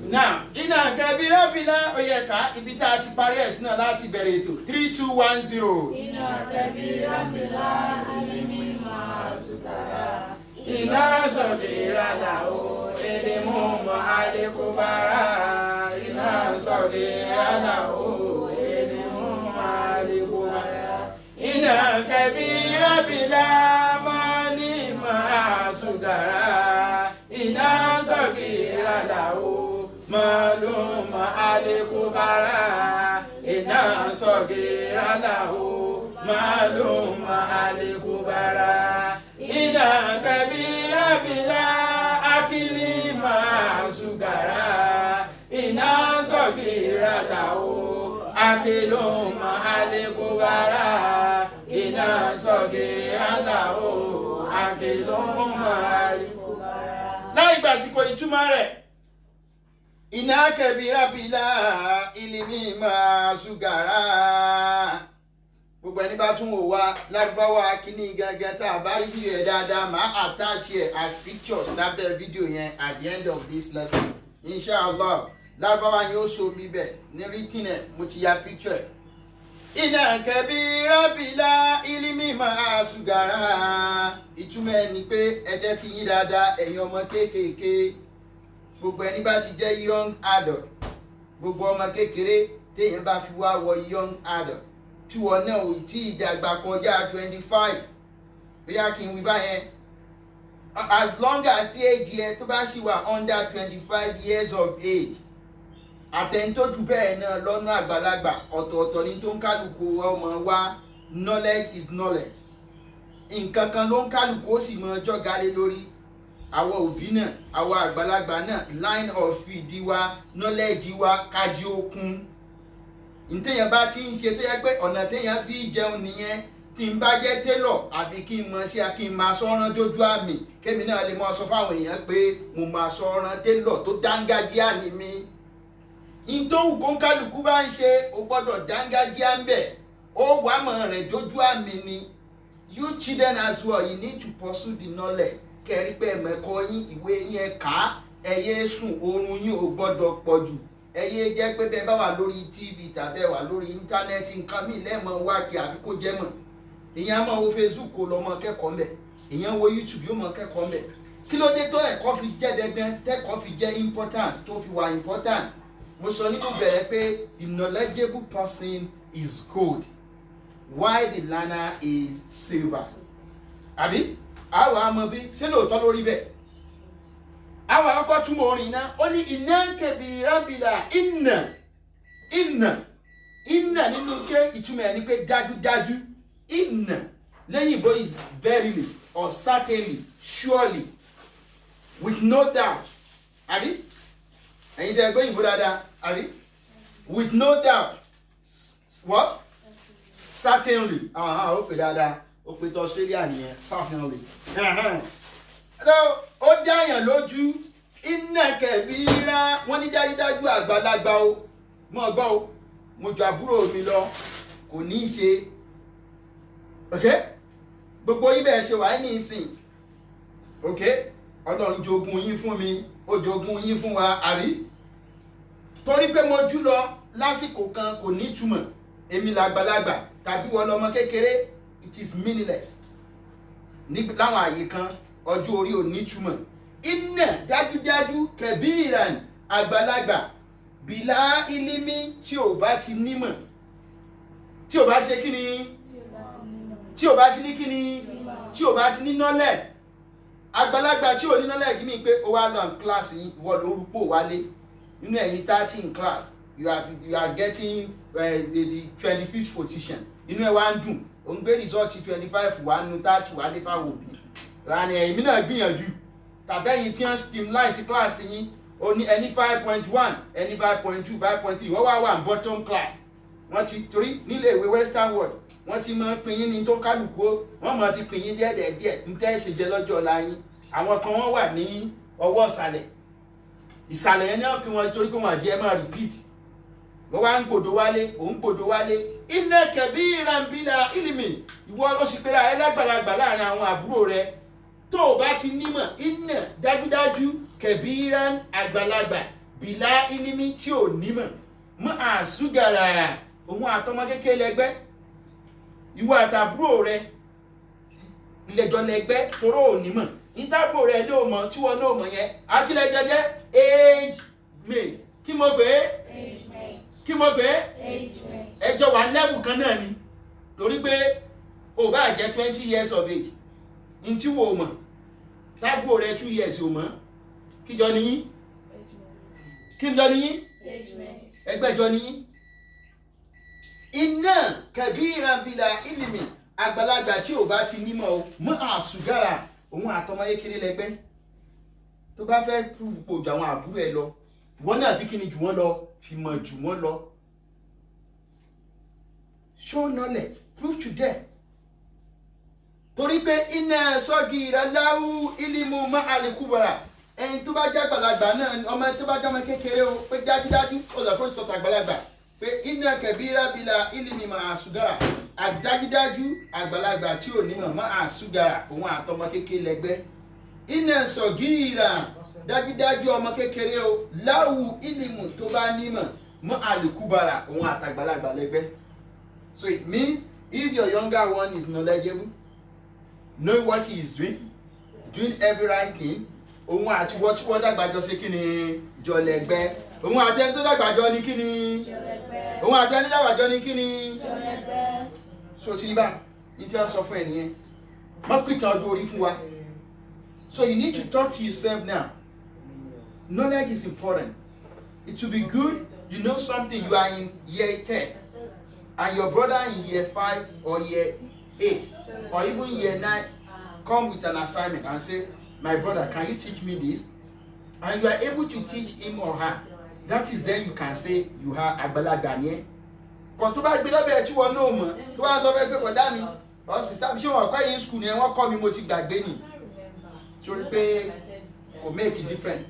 Now, iná kẹbíra bílá oyè ká ibi tá a ti parí ẹ̀sìn náà láti bẹ̀rẹ̀ ètò 3 2 1 0. Iná kẹbíra bílá ilimi máa sùkàrà. Iná sọ̀gìrà làwọ̀ èdè mú mọ́ àlékúbárà. Iná sọ̀gìrà làwọ̀ èdè mú mọ́ àlékúbárà. Iná kẹbíra bílá mọ́lì máa sùkàrà. Iná sọ̀gìrà làwọ̀ malum alikubara ina sogira lahu malum alikubara ina kabira bila akili masugara ina sogira lahu akilum alikubara ina sogira lahu akilum alikubara. Láì gbàsíkò ìtumọ̀ rẹ̀. Iná kẹbíra bílá ilimi máa ṣúgàrá. Gbogbo ẹni bá tún wò wá lágbáwá kíní gangan tá a bá rí fídíò ẹ̀ dáadáa máa attach ẹ̀ as pictures lábẹ́ fídíò yẹn at the end of this lesson. Inshallah lágbáwá yẹn ó so mi bẹ̀ ní written ẹ̀ mo ti ya picture ẹ̀. Iná kẹbíra bílá ilimi máa ṣúgàrá. Ìtumọ̀ ẹ̀ ni pé ẹ jẹ́ fi yín dáadáa ẹ̀yin ọmọ kéékèèké. Gbogbo ẹni bá ti jẹ́ young adult, gbogbo ọmọ kékeré téèyàn bá fi wá wọ young adult tí wọn náà ò tí ì dàgbà kọjá 25 bóyá kí n wí báyẹn, as long as age yẹn tó bá ṣì wà under 25 years of age, àtẹnitójú bẹ́ẹ̀ náà lọ́nà àgbàlagbà ọ̀tọ̀ọ̀tọ̀ ni tó ń kálukú ọmọ wa. Knowledge is knowledge. Nǹkan kan ló ń kálukú ó sì mọ ọjọ́ galé lórí. Àwọn òbí náà àwọn àgbàlagbà náà line of feed wa knowledge wa kájí okun. Ntẹ̀yàn bá ti ń ṣe tó yẹ pé ọ̀nà téèyàn fi jẹun nìyẹn. Tí n bá jẹ́ tailor àbí kí n mọ̀ ṣe kí n máa sọ́rán dójú àmì kémi náà lè mọ̀ sọ fáwọn èèyàn pé mo máa sọ́rán tailor tó dángájíá ni mí. Ìtòwù kó ń kálukú bá ń ṣe o gbọ́dọ̀ dángájíá ń bẹ̀ ó wà mọ̀ rẹ̀ dójú àmì ni. You children as well, you need to pursue the knowledge. Kẹrí pé ẹ̀mẹ̀kọ yín ìwé yín ẹ kà á, ẹ yé sùn oorun yín ò gbọ́dọ̀ pọ̀ jù. Ẹ yé jẹ́ pé bẹ́ẹ̀ bá wà lórí TV tàbí ẹ wà lórí íńtánẹ́ẹ̀tì nǹkan míì lẹ́ẹ̀mọ wá kí àbí kó jẹ́ mọ̀. Ìyẹn máa wo Facebook kó lọ mọ kẹ́kọ̀ọ́ mbẹ̀. Ìyẹn wo YouTube yóò mọ kẹ́kọ̀ọ́ mbẹ̀. Kí ló dé tó ẹ̀kọ́ fi jẹ́ dandan tẹ́kọ̀ọ́ fi jẹ́ importance tó fi wà important? Mo sọ nínú bẹ̀rẹ̀ pé the knowledgeable person is gold while the learner is silver. Àbí? Àwọn àmọ́ bí ṣé lóòótọ́ lórí bẹ́ẹ̀. Àwọn akọ́kọ́ túmọ̀ orin náà ó ní iná kẹbíra bílá iná nínú ké ìtumọ̀ ẹ̀ ní pé dájúdájú. Iná lẹ́yìn ìbò is verily or certainly surely with no doubt. Àbí? Ẹ̀yin tẹ́ ẹ gbọ́ ìbò dáadáa. Àbí? With no doubt. What? Certainly. Ó pè dáadáa. Ó pè tó Australia nìyẹn certainly. So ó dáyàn lójú iná kẹbíra wọ́n ní dájúdájú àgbàlagbà o mọ̀ gbọ́ o mo jù àbúrò mi lọ kò ní í ṣe gbogbo yín bẹ́ẹ̀ ṣe wà ní ìsìn Ọlọ́run jogún yín fún mi ó jogún yín fún wa àrí torí pé mo jù lọ lásìkò kan kò ní ìtumọ̀ èmi làgbàlagbà tàbí wọ́n lọ́mọ kékeré. It is meaningless. Láwọn àyè kan ọjọ́ orí ò ní túmọ̀. Iná dájúdájú kẹbíran àgbàlagbà bílá ilimi tí ò bá ti nímọ̀. Tí ò bá ṣe kí ni? Tí ò bá ti ní kí ni? Tí ò bá ti ní knowledge. Àgbàlagbà tí ò ní knowledge mi pé ó wá lọ ní class yìí ìwọ ló rúpò wálé. Nínú ẹ̀yin 30 in class you are getting the 25th position. Inú ẹ̀ wá ń dùn. Ó ń gbé result 25 wà nínú 30 wà lé fáwọn òbí. Ìrànì ẹ̀yin náà gbìyànjú. Tàbẹ́yìn tí wọ́n streamline sí class yín ó ní ẹni 5.1 ẹni 5.2 5.3 wọ́n wà bottom class. Wọ́n ti torí nílé ìwé Western World wọ́n ti máa ń pín yín ní tó kálukú wọ́n máa ti pín yín díẹ̀ ń tẹ́ ṣe jẹ lọ́jọ́ ọ̀la yín. Àwọn kan wọ́n wà ní ọwọ́ ìsàlẹ̀ yẹn náà kí wọ́n torí pé wọ́n jẹ́ máa repeat. Wọ́n wá ń gbòdo wálé iná kẹbíran bílá ilimi ìwọ ló sì pera ẹ lágbàlagbà láàrin àwọn àbúrò rẹ tó o bá ti nímọ̀ iná dájúdájú kẹbíran àgbàlagbà bìlá ilimi tí ò nímọ̀ mọ́ àṣùgàrà òun àtọmọ kékeré lẹ́gbẹ́ ìwọ àtàbúrò rẹ ilẹ̀jọ lẹ́gbẹ́ toró ò nímọ̀ ìtàbúrò rẹ ní òmọ̀ tí wọ́n ní òmọ̀ yẹn akílẹ̀ jẹjẹ age mate kí mo gbé kí mo gbé ẹjọ́ wà level kan náà ni torí pé o bá jẹ́ 20 years of age in tí wo mọ̀ tábúrò rẹ 2 years ò mọ̀ kíjọ níyín kíjọ níyín ẹgbẹ́jọ níyín iná kẹbíra bílà ìlìmì àgbàlagbà tí ò bá ti nímọ̀ o mọ́ àṣùgàrà òun àtọmọ kékeré lẹ́gbẹ́ tó bá fẹ́ pò jù àwọn àbúrò ẹ lọ wọ́n náà fi kíni jù wọ́n lọ fi mọ̀ jù wọ́n lọ show knowledge prove to them torí pé iná sọ́gi ìrànláwù ìlímù má àlékúbọ̀rà ẹni tó bá jẹ́ àgbàlagbà náà ọmọ tó bá jẹ́ ọmọ kékeré o pé dájúdájú ó sọ fún ìsọ̀tà àgbàlagbà pé iná kẹbíra bílà ìlímì má àṣùgàrà àdájúdájú àgbàlagbà tí ò nímọ̀ má àṣùgàrà òun àtọmọ kékeré lẹ́gbẹ́ iná sọ̀gí ìrà dájúdájú ọmọ kékeré o láwù ìlímù tó bá nímọ̀ má àlékúbọ̀rà òun àtàgbàlagbà lẹ́gbẹ́. So it means if your younger one is knowledgeable, know what he is doing every right thing, òun àti wọ́n tí wọ́n dàgbàjọ sí kí ni jọlẹ̀gbẹ́, òun àti ẹni tó dàgbàjọ ní kí ni òun àti ẹni tó dàgbàjọ ní kí ni jọlẹ̀gbẹ́. So tí bá ní tí wọ́n sọ fún ẹ nìyẹn má pìtàn ọjọ́ orí fún wa. So you need to talk to yourself now. Knowledge is important. It will be good you know something. You are in year 10 and your brother in year 5 or year 8 or even year 9 come with an assignment and say, my brother, can you teach me this? And you are able to teach him or her. That is then you can say you have àgbàlagbà yẹn. Kò tó bá gbé lọ́bẹ̀ tí wọ́n náà mọ̀ tó bá sọ fẹ́ pé bọ̀dá mi or sister mi ṣé wọ́n kọ́ yín school ni wọ́n kọ́ mi mo ti gbàgbé ni. Torí pé kò make it different.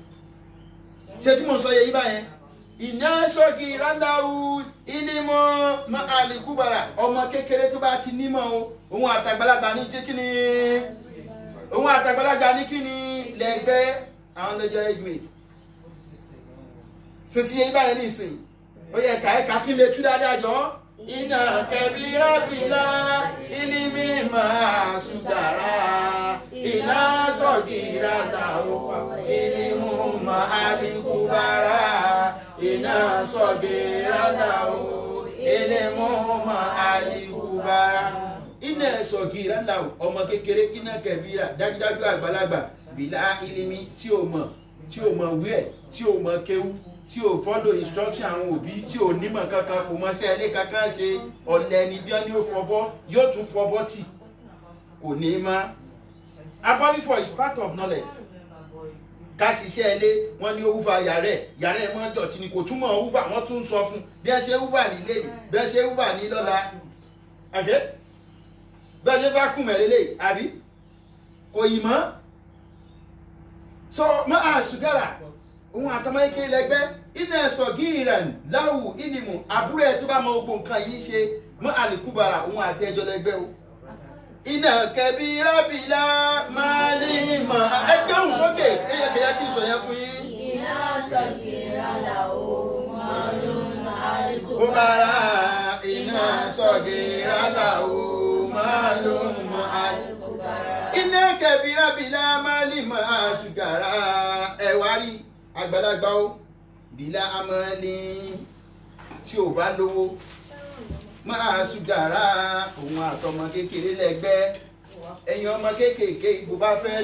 Ṣé tí mo sọ yẹ yí báyẹn? Iná sọ́gi ìrànláwù ìlímọ̀ má àlékúbọ̀rà ọmọ kékeré tó bá ti nímọ̀ o òun àtàgbàlagbà ní jẹ́ kí ni òun àtàgbàlagbà ní kí ni lẹ́gbẹ́ àwọn lọ́jọ́ age mate. Ṣé ti yẹ báyìí nísìn ó yẹ ká kí lè tú dáadáa jọ. Iná kẹbíra bílà ìlímì má àṣùgàrà iná sọ́gi ìrànláwù ìlímọ̀ má àlékúbọ̀rà iná sọ̀gìrànláwò ìlímù má àlékúbọ̀rà iná sọ̀gìrànláwò ọmọ kékeré iná kẹbíra dájúdájú àgbàlagbà bìlà ìlímì tí ò mọ̀ wíẹ̀ tí ò mọ̀ kéwú tí ò follow instruction àwọn òbí tí ò nímọ̀ kankan kò mọ̀ sí ẹlẹ́ kankan ṣe ọ̀lẹ ni bí wọ́n ní ó fọbọ́ yóò tún fọbọ́ tì kò ní má. Abọ́fífọ̀ is part of knowledge. Ká ṣiṣẹ́ ilé wọ́n ní húfà yàrá ẹ̀ mọ́ dọ̀tí ni kò túmọ̀ húfà wọ́n tún sọ fún bí ẹ ṣe húfà nílé yìí bí ẹ ṣe húfà ní lọ́la àṣẹ bí ẹ ṣe bá kùn mẹ́lẹ́lẹ́ àbí kò yìí mọ́. So mọ́ àṣùgàrà òun àtọmọ kékeré lẹ́gbẹ́ iná sọ̀gìràn láwù ìlímù àbúrò ẹ̀ tó bá mọ gbogbo nǹkan yìí ṣe mọ́ àlékúbọ̀rà òun àti ẹjọ́ lẹ́gbẹ́ o. Iná kẹbíra bílà máa lè mọ̀ ẹgbẹ́ òun sókè ẹyẹkẹyẹ kí n sọ yẹn fún yín. Iná sọ̀gìrànláwò má àlékúbọ̀rà iná sọ̀gìrànláwò má àlékúbọ̀rà. Iná kẹbíra bílà máa lè mọ̀ àṣùgàrà ẹ̀wá rí àgbàlagbà ó bílà amọ̀lì tí ò bá lówó máa ṣùgàrà òun àtọmọ kékeré lẹ́gbẹ́. Ẹ̀yin ọmọ kéékèèké bó bá fẹ́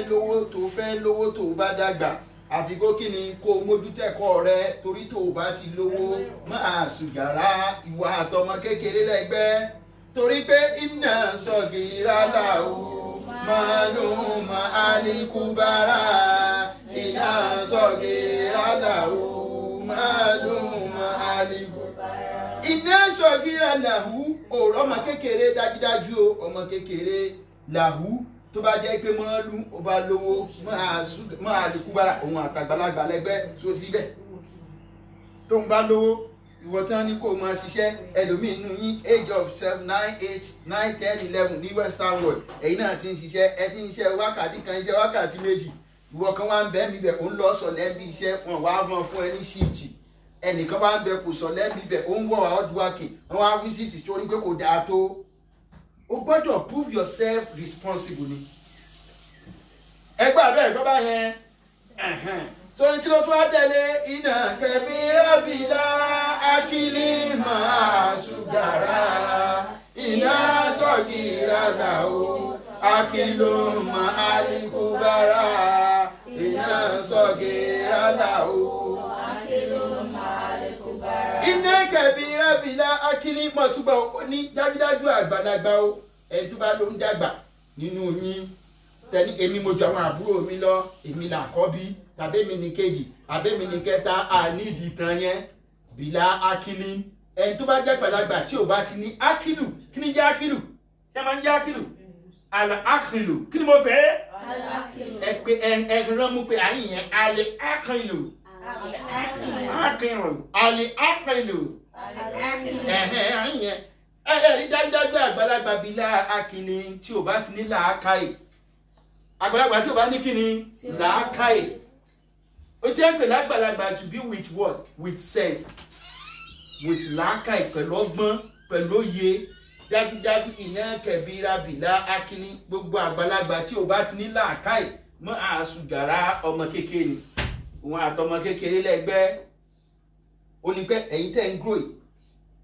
lówó tó bá dàgbà àfi kó kí ni kó mójútẹ́kọ̀ọ́ rẹ torí tó bá ti lówó máa ṣùgàrà ìwà àtọmọ kékeré lẹ́gbẹ́ torí pé iná sọ̀gìrànláwò màlúù má àlékúbọ̀rà iná sọ̀gìrànláwò màlúù má àlékúbọ̀rà. Iná sọ̀gìrànláwù ọ̀rọ̀ ọmọ kékeré dájúdájú ọmọ kékeré làwù tó bá jẹ́ pé mọ́lú ó bá lówó má àlékúbọ̀rà òun àtàgbàlagbà lẹ́gbẹ́ tó ti bẹ̀ tó ń bá lówó ìwọ tán ní kó máa ṣiṣẹ́ ẹlòmíín nínú yín age of 7, 9, 8, 9, 10, 11 ní western world ẹ̀yin náà ti ń ṣiṣẹ́ ẹ ti ń ṣiṣẹ́ wákàtí kan iṣẹ́ wákàtí méjì ìwọ kan wá ń bẹ mi bẹ ó ń lọ sọ̀lẹ́ bí iṣẹ́ wọn wá mọ fún ẹ ní shift ẹnìkan wá ń bẹ kò sọ̀lẹ́ bí bẹ ó ń wọ̀ hard working wọn wá fún shift torí pé kò dáa tó o gbọ́dọ̀ prove yourself responsible ni ẹgbẹ́ abẹ́ ẹ̀kọ́ bá yẹn sórí kí ló tún wá tẹ̀lé iná kẹ̀mí rábìlá akílí máa ṣùgàrà iná sọ̀gìrà làwọ̀ akíló máa alikubara iná sọ̀gìrà làwọ̀ akíló máa alikubara. iná kẹ̀mí rábìlá akílí mọ̀ túbọ̀ ó ní dájúdájú àgbàlagbà o ẹ̀ tó bá ló ń dàgbà nínú yín tẹni èmi mo ju àwọn àbúrò mi lọ èmi là kọ́ bí tàbí èmi ní kejì àbí èmi ní kẹta àníìdì tán yẹn bìlà akílí ẹni tó bá jẹ́ pẹ̀lágbà tí ò bá ti ní akílù kí ni jẹ́ akílù ẹ máa ń jẹ́ akílù àlà akílù kí ni mo bẹ̀rẹ̀ ẹ pé ẹ rán mú pé àyìn yẹn àlè akílù àlè akílù àyìn yẹn ẹ rí dájúdájú àgbàlagbà bìlà akílì tí ò bá ti ní làákàyè àgbàlagbà tí ò bá ní kíni làákàyè ó jẹ́ pé lágbàlagbà to be with what with sense with làákàyè pẹ̀lú ọgbọ́n pẹ̀lú òye dájúdájú iná kẹbíra bìlà akíní gbogbo àgbàlagbà tí ò bá ti ní làákàyè mọ́ àṣùgàrà ọmọ kékeré òun àtọmọ kékeré lẹ́gbẹ́ ó ní pé ẹ̀yin tẹ́ ń grow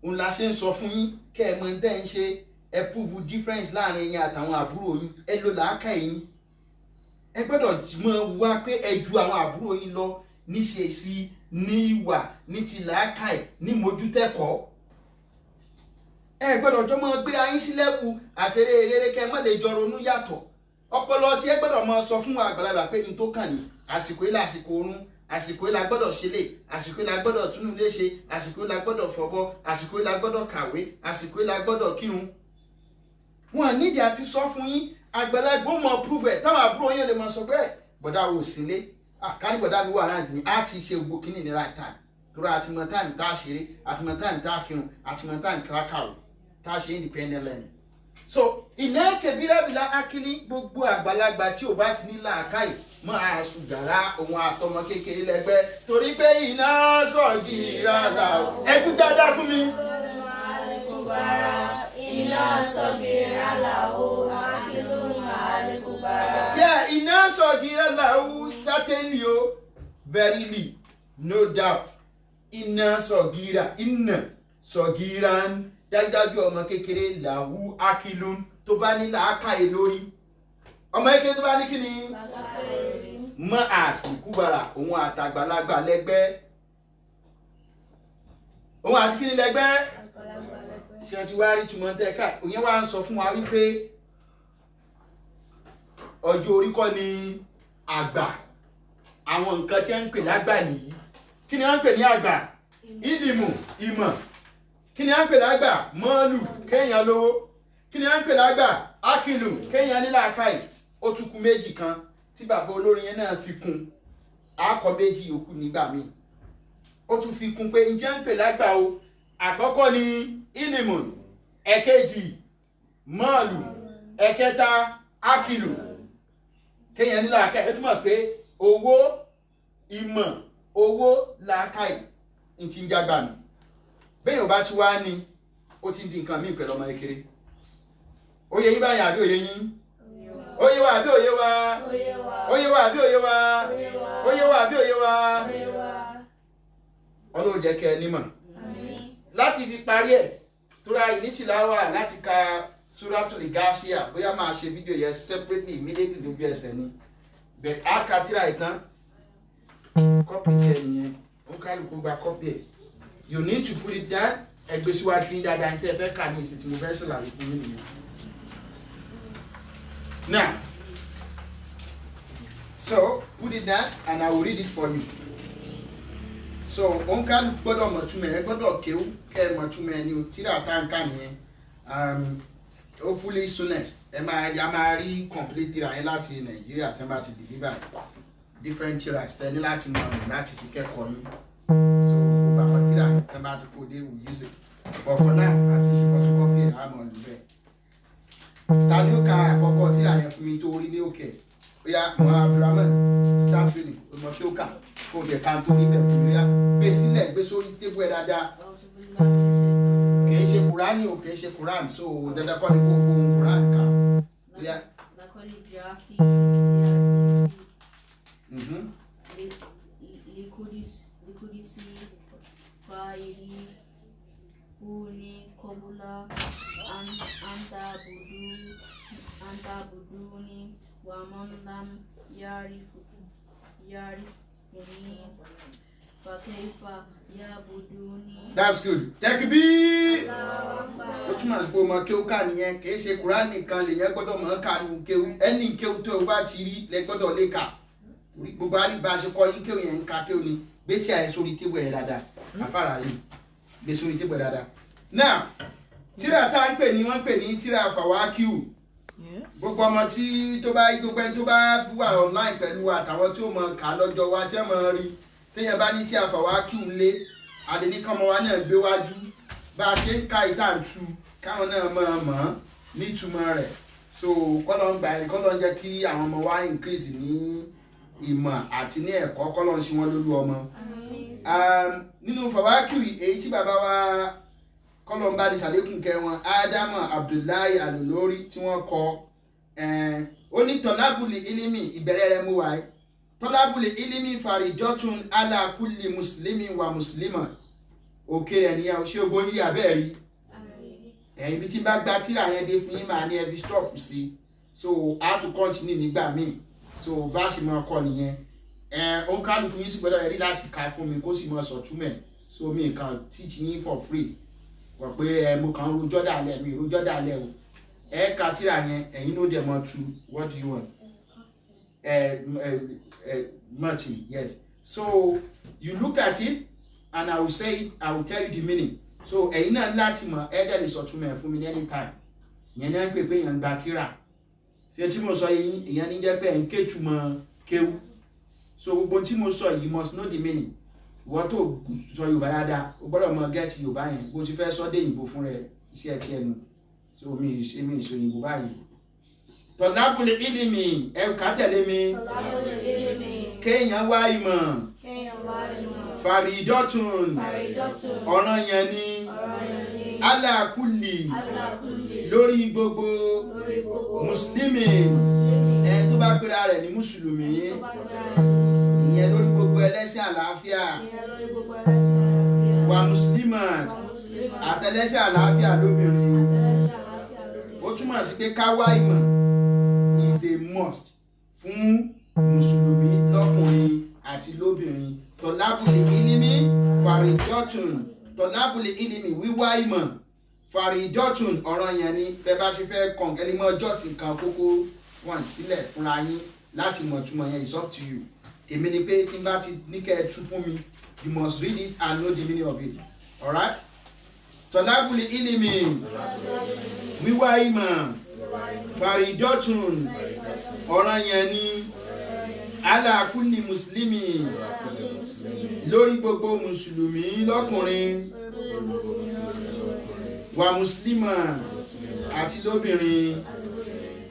òun la ṣe ń sọ fún yín kẹ́ ẹ mọ tẹ́ ń ṣe ẹ prove difference láàrin yín àtàwọn àbúrò yín ẹ lo làákàyè yín ẹ gbọ́dọ̀ mọ̀ wá pé ẹ ju àwọn àbúrò yín lọ níṣesí ní ìwà ní ti làákàyè ní mójútẹ́kọ̀ọ́ ẹ gbọ́dọ̀ jọ mọ́ gbé ayín sí lẹ́wù àfẹ́rẹ́ rere kẹ́ mọ́ lè jọ ronú yàtọ̀ ọpọlọ tí ẹ gbọ́dọ̀ mọ́ sọ fún àgbàlagbà pé n tó kàn ní àsìkò yìí lásìkò oorun àsìkò yìí la gbọ́dọ̀ ṣe lè àsìkò yìí la gbọ́dọ̀ túnú lé ṣe àsìkò yìí la gbọ́dọ̀ fọbọ́ àsìkò yìí la gbọ́dọ̀ kàwé àsìkò yìí la gbọ́dọ̀ kírun wọn nídìí àti sọ fún yín àgbàlagbà mọ prove ẹ táwọn àbúrò yín lè mọ sọ pé bọ̀dá wo sílé àkárí bọ̀dá mi wà láǹdì ní á ti ṣe gbogbo kínní ní right time torí àtìmọ̀ táìmù tá a ṣeré àtìmọ̀ táìmù tá a kírun àtìmọ̀ táìmù tá a kàwé tá a ṣe independent learning. so iná kẹbírábìlà akíní gbogbo àgbàlagbà tí ò bá ti ní làákàyè mọ àṣùgàrà òun àtọmọ kékeré lẹ́gbẹ́ torí pé iná sọ̀gì rárá o ẹkú dáadáa fún mi. iná sọ̀gì rárá o akíló máa lè kó bára. Yeah, iná sọ̀gì rárá o certainly o verily no doubt iná sọ̀gìrà iná sọ̀gìrà dájúdájú ọmọ kékeré làwù akílùn tó bá ní làákàyè lórí ọmọ kékeré tó bá ní kíni mọ àsìkúbara òun àtàgbàlagbà lẹ́gbẹ́ òun àti kíni lẹ́gbẹ́ ṣe ti wá rí túmọ̀ tẹ́ka òyìn wá ń sọ fún wa wípé ọjọ́ orí kọ́ ni àgbà àwọn nǹkan tí wọ́n ń pè lágbà nìyí kí ni wọ́n ń pè ní àgbà ìlìmù ìmọ̀ kí ni wọ́n ń pè lágbà mọ́ọ̀lù kéèyàn lówó kí ni wọ́n ń pè lágbà ákìlù kéèyàn ní làákàyè ó tún kù méjì kan tí bàbá olórin yẹn náà fi kún àkọ méjì yòókù nígbà míì ó tún fi kún pé ǹjẹ́ ń pè lágbà o àkọ́kọ́ ni ìlìmù ẹ̀kejì mọ́ọ̀lù ẹ̀kẹta ákìlù kéèyàn ní làákàyè ó túmọ̀ pé owó ìmọ̀ owó làákàyè ń ti ń jágbà nù bẹ́ẹ̀ ò bá ti wá ní ó ti ń di nǹkan míì pẹ̀lú ọmọ kékeré oyè yín báyìí àbí oyè yín oyè wa àbí oyè wa oyè wa àbí oyè wa oyè wa àbí oyè wa Ọlọ́run jẹ́ kẹ́ ẹ nímọ̀ láti fi parí ẹ̀ tóra ìnítìláwà láti ka Suratul Ghashiyah bóyá máa ṣe fídíò yẹn separately immediately lójú ẹsẹ̀ ni bẹ́ẹ̀ á ka tíra ìtàn kọ́pì tí ẹ nìyẹn ó kálukú gba kọ́pì ẹ̀ you need to put it down ẹgbẹ́ síwájú ní dáadáa ní tẹ́ ẹ fẹ́ kà ní ìsìn tí mo fẹ́ ṣàlàyé fún yín nìyẹn. Now, so put it down and I will read it for you. So onka gbọ́dọ̀ mọ̀ túmọ̀ ẹ gbọ́dọ̀ kéwú kẹ́ mọ̀ túmọ̀ ẹ ní o tíra táǹkà nìyẹn hopefully soonest ẹ máa rí complete tíra yẹn láti Nàìjíríà tẹ́ bá ti deliver different tíras tẹ́ ní láti mọ̀ ọ́ láti fi kẹ́kọ̀ọ́ yín so bàbá tíra tẹ́ bá ti kó dé we use it but for now àti ṣe photocopy ẹ̀ á mọ̀ lù bẹ́ẹ̀. Ta ni ó ka àkọ́kọ́ tíra yẹn fún mi tó rí ní òkè Oya Abdulrahman start reading ọmọ kí ó kà kó o jẹ ká tó níbẹ̀ fún mi. Oya gbé sílẹ̀ gbé sórí tébù ẹ̀ dáadáa. Kìí ṣe Kùránì o kìí ṣe Kùránì so dandan kọ́ ni kó fún Kùránì kà. Oya. Likudisi faili funi kobula anta buduni wa man lam yarifuni fa kaifa yabuduni. That's good. Takbir. Ó túmọ̀ sí pé ọmọ kéwú ká nìyẹn kìí ṣe Kùránì nìkan lèyẹn gbọ́dọ̀ mọ̀ ká nu kéwú ẹni kéwú tó o bá ti rí lẹ gbọ́dọ̀ lè kà gbogbo àríbá ṣe kọ́ yín kéwú yẹn ń ka kéwú ni gbé tí a yẹ sórí tébù ẹ̀ dáadáa àfàrà yìí gbé sórí tébù ẹ̀ dáadáa. Now tíra tá ń pè ní wọ́n pè ní tíra fàwákìú gbogbo ọmọ tí tó bá gbogbo ẹni tó bá wà online pẹ̀lú àtàwọn tí ó mọ̀ ká lọ́jọ́ wa tí ẹ mọ̀ rí téèyàn bá ní tí a fàwákìú lé àdéníkànmọ́ wa náà gbé wájú bá a ṣe ń ka ìtàǹtù káwọn náà mọ̀ nítumọ̀ rẹ̀ so kọ́lọ́ ń gbà kọ́lọ́ ń jẹ́ kí àwọn ọmọ wa increase ní ìmọ̀ àti ní ẹ̀kọ́ kọ́lọ́ ń ṣe wọ́n lórí ọmọ. Nínú fàwákìú èyí tí bàbá wa kọ́lọ́ ń bá ní sàlékùn kẹ́ wọn Ádámù Abdullahi Al-Olori tí wọ́n kọ ó ní tọ́lábùlì ilimi ìbẹ̀rẹ̀ rẹ̀ mú wáyé tọ́lábùlì ilimi faridotun ala kulli muslimi wa muslima òkè rẹ̀ nìyẹn ṣé ogun yìí abẹ́ rí ibi tí bá gba tíra yẹn dé fún yín máa ní ẹbí stop sí so how to continue nígbà míì so bá ṣe máa kọ nìyẹn òun kálukú yín sì gbọ́dọ̀ rẹ̀ rí láti ka fún mi kó sì máa sọ túmẹ̀ so mi kàn teach yín for free wọ́n pé mo kàn rojọ́ dàlẹ́ mi rojọ́ dàlẹ́ o ka tíra yẹn ẹ̀yin ló dẹ̀ mọ́ tu what do you want Martin yes so you look at it and I will say it I will tell you the meaning so ẹ̀yin náà láti mọ̀ ẹ̀dẹ̀ lè sọ túmọ̀ fún mi anytime yẹn náà ń pè pé èèyàn gba tíra ṣé tí mo sọ yìí èèyàn ní jẹ́ pé ẹ̀ ń kéjùmọ̀ kéwú so gbogbo tí mo sọ you must know the meaning ìwọ tó sọ Yorùbá dáadáa o gbọ́dọ̀ mọ gẹ́ẹ̀tì Yorùbá yẹn bó ti fẹ́ sọ dé ìbò fún rẹ iṣẹ́ ti ẹnu so mi ìṣe òyìnbó báyìí tọ́lábùlì ìlìmì ẹ̀ka tẹ̀lé mi kéèyàn wá ìmọ̀ faridotun ọ̀ranyàn ni alákùlì lórí gbogbo mùsùlùmí ẹni tó bá pera rẹ̀ ní mùsùlùmí ìyẹn lórí gbogbo ẹlẹ́sìn àlàáfíà wà mùsùlùmí àtẹlẹ́sìn àlàáfíà lóbìnrin ó túmọ̀ sí pé ká wá ìmọ̀ is a must fún mùsùlùmí lọ́kùnrin àti lóbìnrin tọ́lábùlì ìlímì faridotun tọ́lábùlì ìlímì wíwá ìmọ̀ faridotun ọ̀ranyàn ni bẹ́ẹ̀ bá ṣe fẹ́ kàn ẹlẹ́mọ̀ ọjọ́ tí nǹkan kókó wọn sílẹ̀ fúnra yín láti mọ̀ túmọ̀ yẹn is up to you èmi ni pé tí n bá ti ní kẹ́ ẹ tú fún mi you must read it and know the meaning of it alright tọ́lábùlì ìlímì wíwá ìmọ̀ faridotun ọ̀ranyàn ni ala kulli muslimi lórí gbogbo mùsùlùmí lọ́kùnrin wa muslima àti lóbìnrin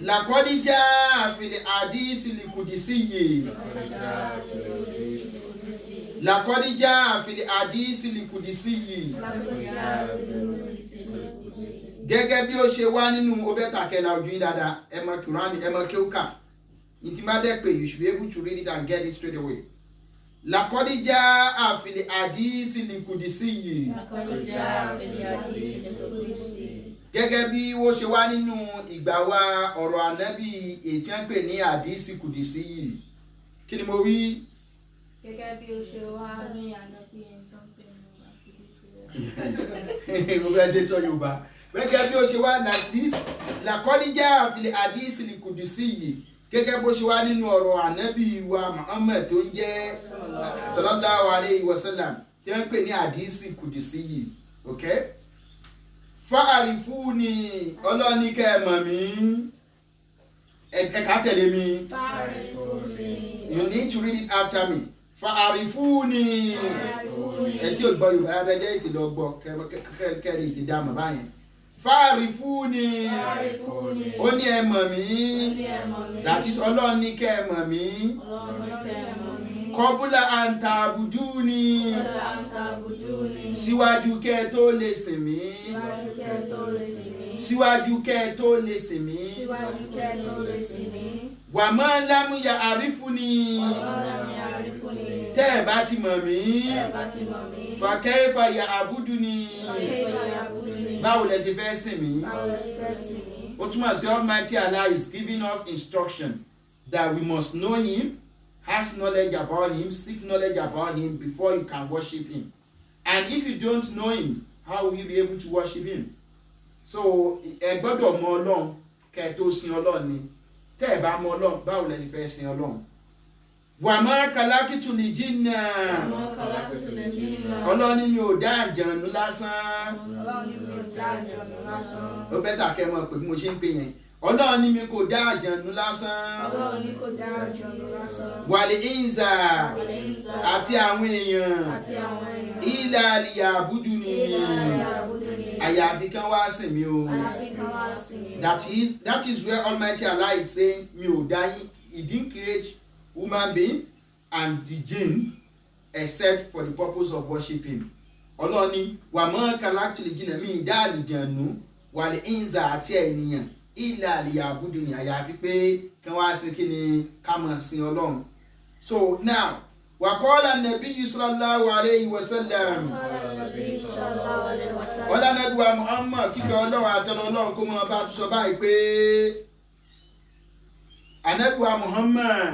làkọ́díjá àfilẹ̀ àdísì lìkùdìsí yìí làkọ́díjá àfilẹ̀ àdísì lìkùdìsí yìí gẹ́gẹ́ bí ó ṣe wá nínú obẹ́tàkẹ́lá ojú yín dáadáa ẹ mọ̀ Kùránì ẹ mọ̀ kéwúkà intimadepe you should be able to read it and get it straight away. Lakodija afili hadisi likudisi yìí. Gẹ́gẹ́ bí ó ṣe wá nínú ìgbà wa ọ̀rọ̀ ànábì ètí ń pè ní hadisi kudisi yìí. Kí ni mo wí? Gẹ́gẹ́ bí ó ṣe wá ní ànábì ètí ń pè ní kudisi yìí. Mo fẹ́ dé tọ́ Yorùbá. Gẹ́gẹ́ bí ó ṣe wá lakodija afili hadisi likudisi yìí. Gẹ́gẹ́ bó ṣe wá nínú ọ̀rọ̀ ànábì wa Muhammad tó jẹ́ sallallahu alayhi wa sallam tí wọ́n ń pè ní àdísì kùdìsí yìí okay fa'arifuni ọlọ́ni kẹ́ ẹ mọ̀ mí ẹ̀ka tẹ̀lé mi you need to read it after me fa'arifuni ẹ̀ tí ò gbọ́ Yorùbá adájẹ́ ètò lọ gbọ́ kẹ́rì ètò dáàmú báyẹn fa'rifuni ó ní ẹ mọ̀ mí that is Ọlọ́run ní kẹ́ ẹ mọ̀ mí qabla an ta'buduni síwájú kẹ́ ẹ tó lè sìn mí síwájú kẹ́ ẹ tó lè sìn mí wa ma lam ya'rifuni tẹ́ ẹ bá ti mọ̀ mí fa kayfa ya'buduni báwo lẹ ṣe fẹ́ sìn mí. Ó túmọ̀ sí pé Almighty Allah is giving us instruction that we must know him, ask knowledge about him, seek knowledge about him before you can worship him. And if you don't know him, how will you be able to worship him? So ẹ gbọ́dọ̀ mọ Ọlọ́run kẹ́ ẹ tó sin Ọlọ́run ni. Tẹ́ ẹ bá mọ Ọlọ́run báwo lẹ ṣe fẹ́ sin Ọlọ́run. Wa ma khalaqtul jinna Ọlọ́run ni mi ò dá àjànú lásán. Ó bẹ́tà kẹ́ mọ̀ pé bí mo ṣe ń pè yẹn. Ọlọ́run ni mi kò dá àjànú lásán. Wal insa àti àwọn èèyàn illa liya'buduni àyàfi kan wá sìn mí o. That is where Almighty Allah is saying mi ò dá yín. He didn't create human being and the jinn except for the purpose of worshiping. Ọlọ́run ní wa ma khalaqtul jinna mi dá àlùjànnú wal insa àti ènìyàn illa liya'buduni àyàfi pé kí wọ́n á sin kí ni ká máa sin Ọlọ́run. So now wa qala an-nabiyyu sallallahu alayhi wa sallam wala nabi wa Muhammad kíkẹ́ Ọlọ́run àtọ́lọ́ Ọlọ́run kó máa bá tún sọ báyìí pé Ànábì wa Muhammad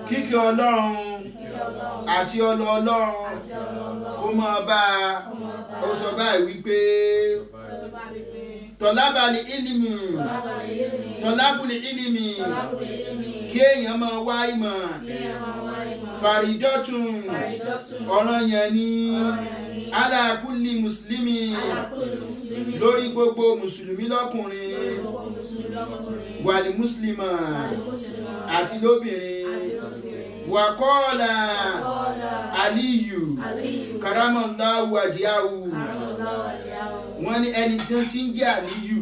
kíkẹ́ Ọlọ́run àti Ọlọ́run kó máa bá ó sọ báyìí wípé tọ́lábàlì ìlìmì tọ́lábùlì ìlìmì kí èèyàn máa wá ìmọ̀ fàrídọ́tún ọ̀ranyàn ni ala kulli mùsùlùmí lórí gbogbo mùsùlùmí lọ́kùnrin wàlì mùsùlùmá àti lóbìnrin wàkọ́ọ̀lá aliyu karamallahu wajhahu wọ́n ní ẹni tó ti ń jẹ́ àlíyù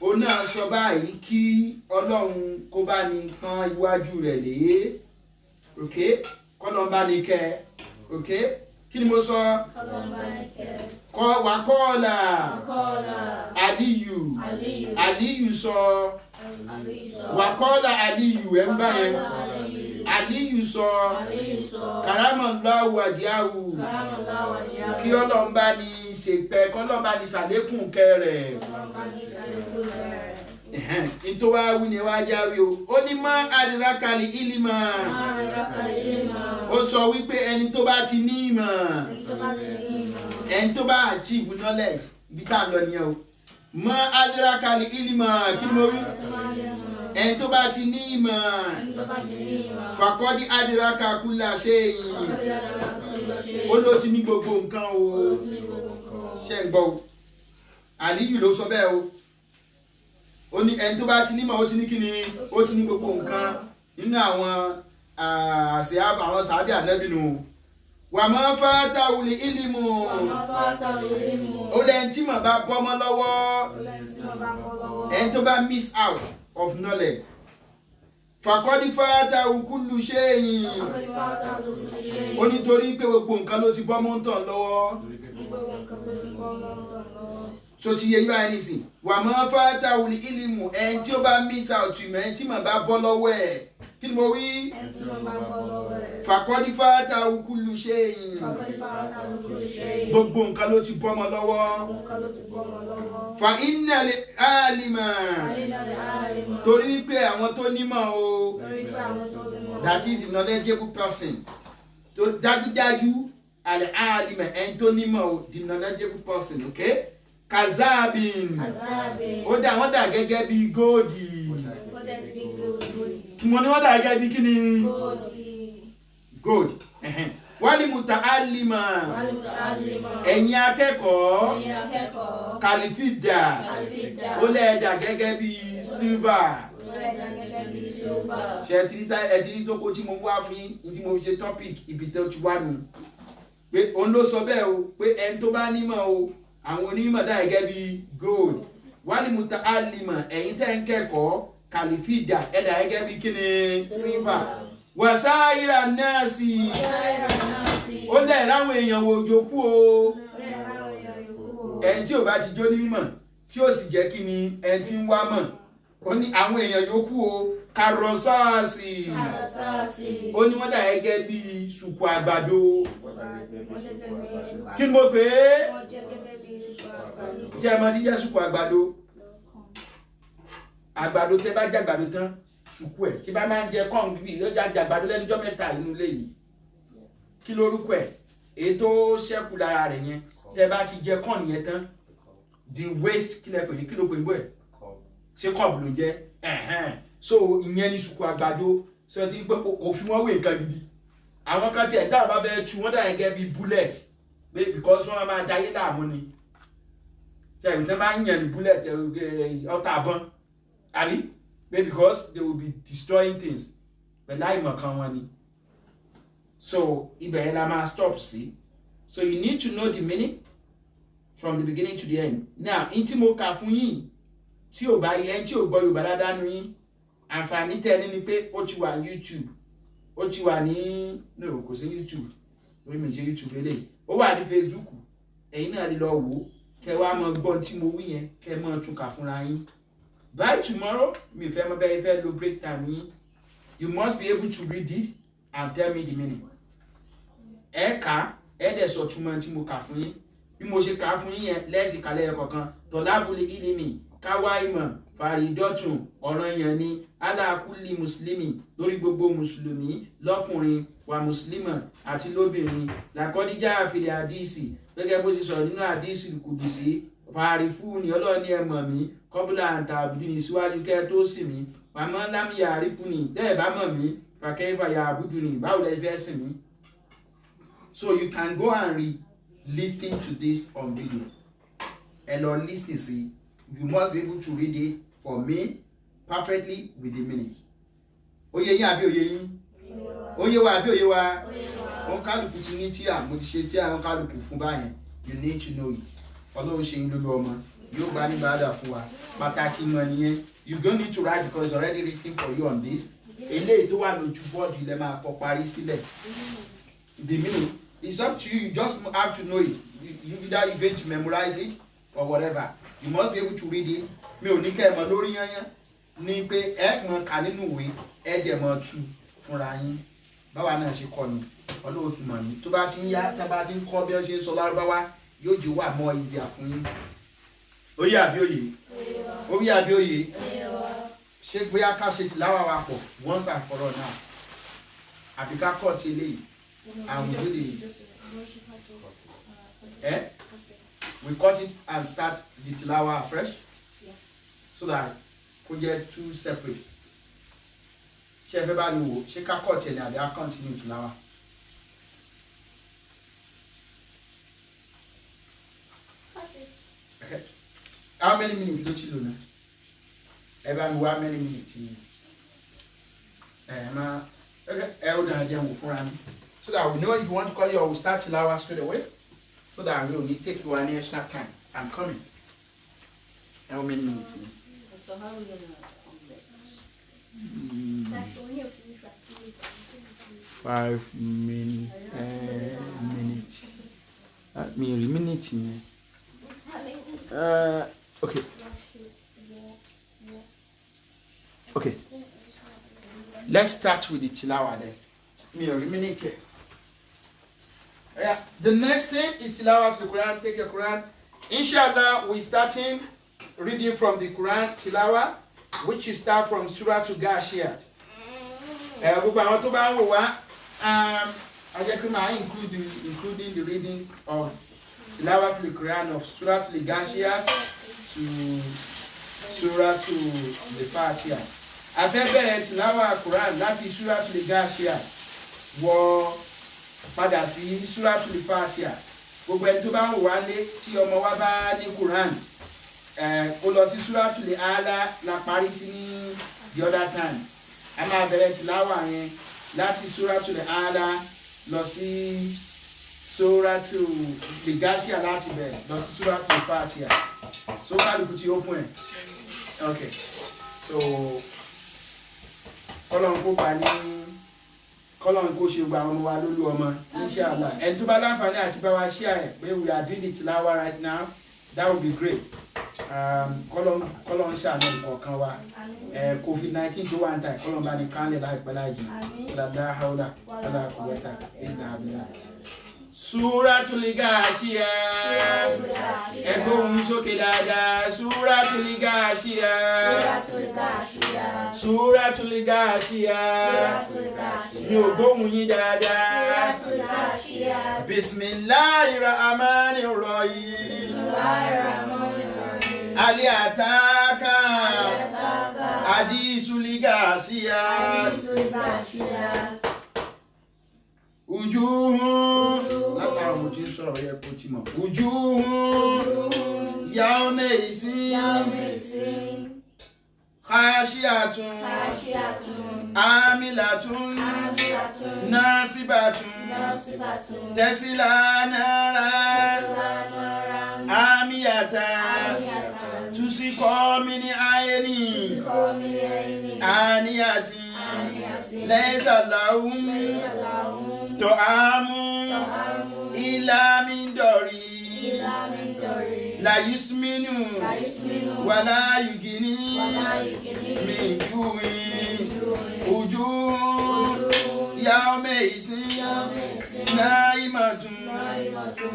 ó náà sọ báyìí kí Ọlọ́run kó bá ní pọ́n iwájú rẹ̀ lé ok kọ́lọ́n bá ní kẹ́ ok kí ni mo sọ wà kọ́ọ̀lá àlíyù sọ wà kọ́ọ̀lá àlíyù ẹ̀ ń bá yẹn àlíyù sọ karamallahu wajhahu kí Ọlọ́run bá ní ṣèpẹ́ kọ́lọ́run bá ní ṣàlékún kẹrẹ̀ ìtò wá wí ni wá jáwé o ó ní má adrakali ilima ó sọ wípé ẹni tó bá ti ní ìmọ̀ ẹni tó bá achieve knowledge ibi tá a lọ nìyẹn o má adrakali ilima kí ni mo wí ẹni tó bá ti ní ìmọ̀ fàkọ́dí adraka kulla shay'in ó ló ti ní gbogbo nǹkan o ṣe ń gbọ́ o Àlíyù ló sọ bẹ́ẹ̀ o ó ní ẹni tó bá ti nímọ̀ ó ti ní kíni ó ti ní gbogbo nǹkan nínú àwọn àwọn sàábì Ànábì nù wà máa fata wuli ilimu ó lẹ́yìn tí mo bá bọ́ mọ́ lọ́wọ́ ẹni tó bá miss out of knowledge fàkọ́dí fata kullu shay'in ó nítorí pé gbogbo nǹkan ló ti bọ́ mọ́ ń tàn lọ́wọ́. So ti yé yíba ẹni sìn wà máa fata wuli ilimu ẹni tí ó bá miss out ìmọ̀ ẹni tí mo bá bọ́ lọ́wọ́ ẹ̀ kí ni mo wí fàkọ́dí fata kullu shay'in gbogbo nǹkan ló ti bọ́ mọ́ lọ́wọ́ fa innal alima torí wípé àwọn tó nímọ̀ o that is a knowledgeable person tó dájúdájú al-alima ẹni tó nímọ̀ o the knowledgeable person okay kazabin ó dà wọ́n dà gẹ́gẹ́ bí góòdì wọ́n ní wọ́n dà gẹ́gẹ́ bí kí ni gold wali muta'allima ẹ̀yin akẹ́kọ̀ọ́ kalifida ó lẹ́ẹ̀dà gẹ́gẹ́ bí silver ṣe ẹ̀tìrí tó kó tí mo wá fún yín tí mo fi ṣe topic ibi tó ti wá nù pé òun ló sọ bẹ́ẹ̀ o pé ẹni tó bá nímọ̀ o àwọn onímọ̀ dà gẹ́gẹ́ bí gold wálé muta alima ẹ̀yin tẹ́ ń kẹ́kọ̀ọ́ kàlífìdà ẹ̀dà gẹ́gẹ́ bí kíni silver wàsáyìrà nẹ́ẹ̀sì ó lẹ̀ ráwọn èèyàn wo jókú o ẹni tí ò bá ti jó ní mímọ̀ tí ó sì jẹ́ kí ni ẹni tí ń wá mọ̀ ó ní àwọn èèyàn yòókù o kàrọ̀sáàsì ó ní wọ́n dà gẹ́gẹ́ bí ṣùkú àgbàdo kí ni mo pè é ṣé ẹ mọ̀ tí jẹ́ ṣùkú àgbàdo àgbàdo tẹ́ bá jẹ àgbàdo tán ṣùkú ẹ̀ tí bá máa ń jẹ kọ́ọ̀n bíbí yóò jẹ àgbàdo lẹ́nujọ́ mẹ́ta inú ilé yìí kí lórúkọ ẹ̀ èyí tó ṣẹ́kù lára rẹ̀ yẹn tẹ́ bá ti jẹ kọ́ọ̀n yẹn tán the waste kí lẹ pè é kí ló pè é bọ́ ẹ̀ ṣé kọ́ọ̀bù ló ń jẹ́ so ìyẹn ní ṣùkú àgbàdo sọ ti pé òfin wọn wé nǹkan gidi àwọn kan tiẹ̀ táwọn bá fẹ́ tu wọ́n dà gẹ́gẹ́ bí bullet because wọ́n máa dayé láàmú ni ṣe ìwé máa ń yàn ní bullet ọta àbọ̀n àbí because they will be destroying things pẹ̀lú àìmọ̀kan wọn ni so ibẹ̀ yẹn la máa stop sí so you need to know the meaning from the beginning to the end now in tí mo kà fún yín tí ò bá yẹ tí ò gbọ́ Yorùbá dáadáa nu yín àǹfààní tẹ́ni ni pé ó ti wà YouTube ó ti wà ní no kò sí YouTube orí mi ṣe YouTube eléyìí ó wà ní Facebook ẹ̀yin náà lè lọ wò ó kẹ́ wá mọ gbọ́n tí mo wí yẹn kẹ́ mọ́ tún kà fúnra yín by tomorrow mi fẹ́ mọ bẹ́ẹ̀ fẹ́ lo break time yín you must be able to read it and tell me the meaning ẹ kà ẹ dẹ̀ sọ túmọ̀ tí mo kà fún yín bí mo ṣe kà á fún yín yẹn lẹ́sìn kalẹ̀ ẹ̀kọ̀ kan tọ́lábùlì ìlímì káwá ìmọ̀ fàrídọ́tùn ọ̀ràn yẹn ni aláàkúlì mùsùlùmí lórí gbogbo mùsùlùmí lọ́kùnrin wà mùsùlùmọ̀ àti lóbìnrin làkọ́díjà àfìlẹ̀ àdìsí gẹ́gẹ́ bó ti sọ̀rọ̀ nínú àdìsí kùdìsí fàrífúni ọlọ́ọ̀ni ẹ̀mọ̀ mi kọ́bùlà àǹtà àbùdí ní síwájú kẹ́ tó sì mí pàmò lámìyà àrífúni tẹ́ẹ̀ bá mọ̀ mí fàkẹ́ ìfàyà àbùdù ní báwo lẹ fẹ́ sìn mí. So you can go and re-listen to this on video. And on listen, see, you must be able to read it for me perfectly with the meaning. Oye yin àbí oye yin? Oye wa àbí oye wa? On kálùkù ti ní tí a mo ti ṣe tí a on kálùkù fún báyẹn. You need to know it. Ọlọ́run ṣe ń lolo ọmọ. Yóò bá ní bàdà fún wa. Pàtàkì mọ̀ nìyẹn. You don't need to write because it's already written for you on this. Eléyìí tó wà lójú bọ́ọ̀dù ilẹ̀ máa kọ parí sílẹ̀. The meaning, it's up to you. You just have to know it. Either you're going to memorize it or whatever. You must be able to read it. Mi ò ní kẹ́ ẹ mọ̀ lórí yányán ní pé ẹ mọ̀ ká nínú ìwé ẹ dẹ̀ mọ̀ tú fúnra yín. Báwa náà ṣe kọ́ ni Ọlọ́run fi mọ̀ ní. Tó bá ti ń yá tá bá ti ń kọ́ bí wọ́n ṣe ń sọ Lárúbáwá yóò jẹ́ wà more easier fún yín. Oyè àbí òye? Oyè àbí òye? Ṣé bóyá ká ṣe tìláwà wa pọ̀ once and for all now? Àbí ká kọ́ ti eléyìí? And we do the we cut it and start the tilawa afresh, so that could get two separate. Ṣé ẹ fẹ́ bá mi wò ṣé ká cut ẹ̀ ní àbí á continue tilawa? How many minutes ló ti lò náà? Ẹ bá mi wò how many minutes ni? Ẹ ó dáa jẹun fúnra mi. So that we know if you want to call you or we'll start tilawa straight away. So that we will take you an extra time. I'm coming. How many minutes? So how are we going to complete? 5 minutes. Minutes. Okay. Okay. Let's start with the tilawa then. Minute. Yeah. The next thing is tilawa to the Quran. Take your Quran. Inshallah, we're starting reading from the Quran tilawa, which you start from Surah to Ghashiyat. Including the reading of tilawa to the Quran of Surah to the Ghashiyat to Surah to the Fatiha. Afẹ́bẹ̀rẹ̀ tilawa Quran láti Surah to the Ghashiyat wọ padà sí Suratul Fatiha. Gbogbo ẹni tó bá ń wà lé tí ọmọ wa bá ní Quran ó lọ sí Suratul Ala la parí sí ní the other time. A máa bẹ̀rẹ̀ tìláwà yẹn láti Suratul Ala lọ sí Suratu Ligashia láti bẹ̀rẹ̀ lọ sí Suratu Fatiha. So kálukú ti open ẹ̀. Okay. So kọ́lọ́n kó pa ní kọ́lọ́n kó ṣe gba ọmọ wa lólú ọmọ inshallah. Ẹni tó bá láǹfààní àti bá wa share ẹ̀ pé we are doing it tilawa right now, that would be great. Kọ́lọ́n ṣàánú ìkọ̀ọ̀kan wa. COVID-19 tó wà ń ta kọ́lọ́n bá ní kánlẹ̀ láìpẹ́ láìjì. La hawla wala quwwata illa billah. Suratul Ghashiyah. Ẹgbẹ́ ohùn sókè dáadáa. Suratul Ghashiyah. Suratul Ghashiyah. Mi ò gbóhùn yín dáadáa. Bismillahirrahmanirrahim. Ali ataka. Hadisul Ghashiyah. Wujuhun látara mo ti ń sọ̀rọ̀ yẹ kó ti mọ̀. Wujuhun yawma isin khashiyatun amilatun nasibatun tasla naran amiyatan tusiqa min aynin aniyatin laysa lahum ta'amun illa min dari la yusminu wa la yugini min ju'in wujuhun yawma isin naimatun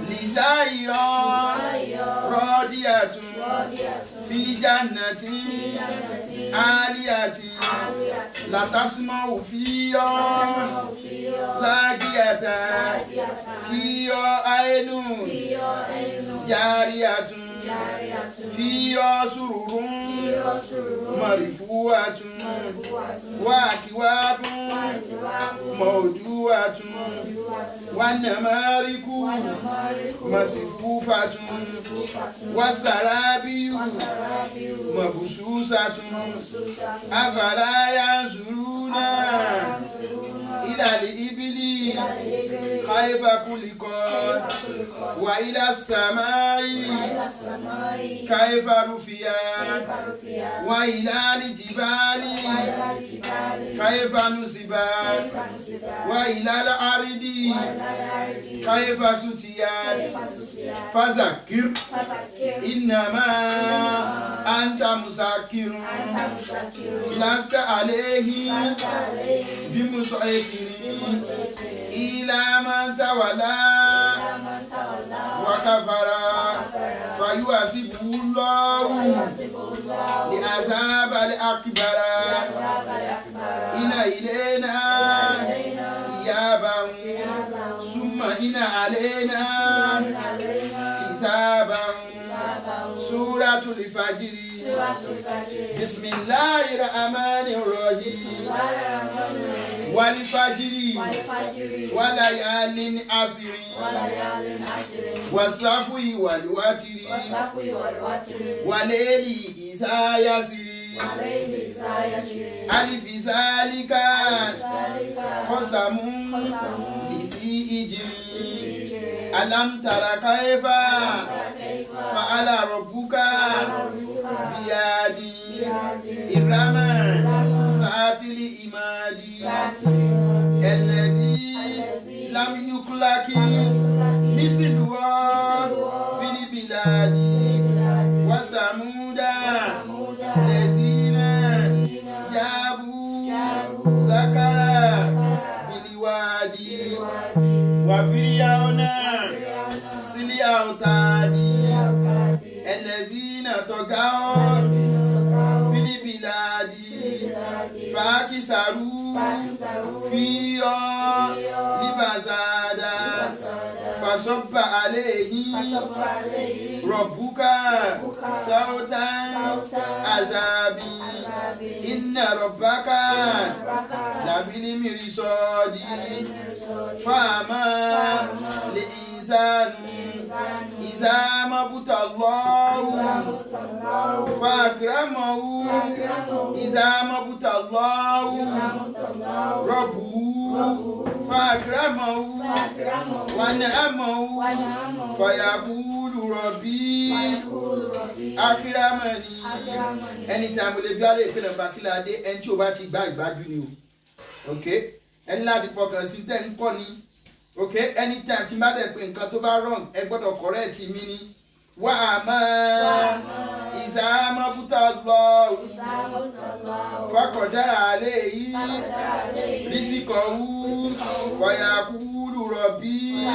lisaiha radiyatun fi jannatin aliyatin la tasma'u fiha lagiyatan fiha aynun jariyatun fiha sururun marfu'atun wa akwabun mawdu'atun wa namariku masfufatun wa sarabiyu mabsusatun afala yanzuruna ila al-ibli kayfa khuliqat wa ila as-samai kayfa rufiyat wa ila al-jibali kayfa nusibat wa ila al-ardi kayfa sutiyat fazakir innama anta muzakkirun lasta alayhim bimusaytirin ila man tawalla wa kafara fayuhasibullahu li azabal akbara ina ilayna iyabahum summa ina alayna hisabahum. Suratul Fajr. Bismillahir Rahmanir Rahim. Wal fajri wa layalin asri wasafwi wal watri wa layli isa yasri alif zalika qasamun isi ijri alam tara kayfa fa'ala rabbuka biyadi irama satili imadi alladhi lam yuklaki misluha fil biladi wa samuda lazina jabu sakara biliwadi wa firyauna sili autadi الذين طغوا في البلاد فاكسروا فيها لفسادا فصب عليهم ربك صوت عذاب إن ربك لبالمرصاد فما الإنسان إذا ما ابتلى الله فأكرمه إذا ما ابتلى الله ربه فأكرمه ونعمه فيقول ربي أكرمني. Anytime le biare ìpínlẹ̀ Bàkíládé ẹni tí o bá ti gbá ìgbájú ni o. Ok? Ẹni láti fọkàn sí tẹ́ ń kọ́ ni. Ok? Anytime tí n bá dẹ̀ pé nǹkan tó bá wrong ẹ gbọ́dọ̀ correct mi ni. وَأَمَا إِذَا مَا فُتَحَ اللَّهُ فَقَدَرَ عَلَيْهِ رِزْقَهُ فَيَقُولُ رَبِّي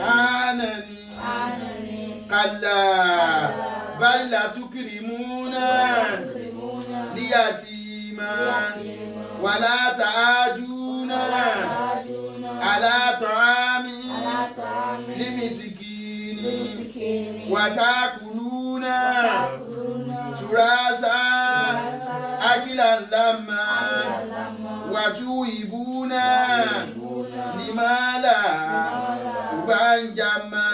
أَهَانَنِ كَلَّا بَلْ لَا تُكْرِمُونَ الْيَتِيمَ وَلَا تَحَاضُّونَ عَلَى طَعَامِ الْمِسْكِينِ وتأكلون تراثا أكلا لما وتوهبون لمالا بنجما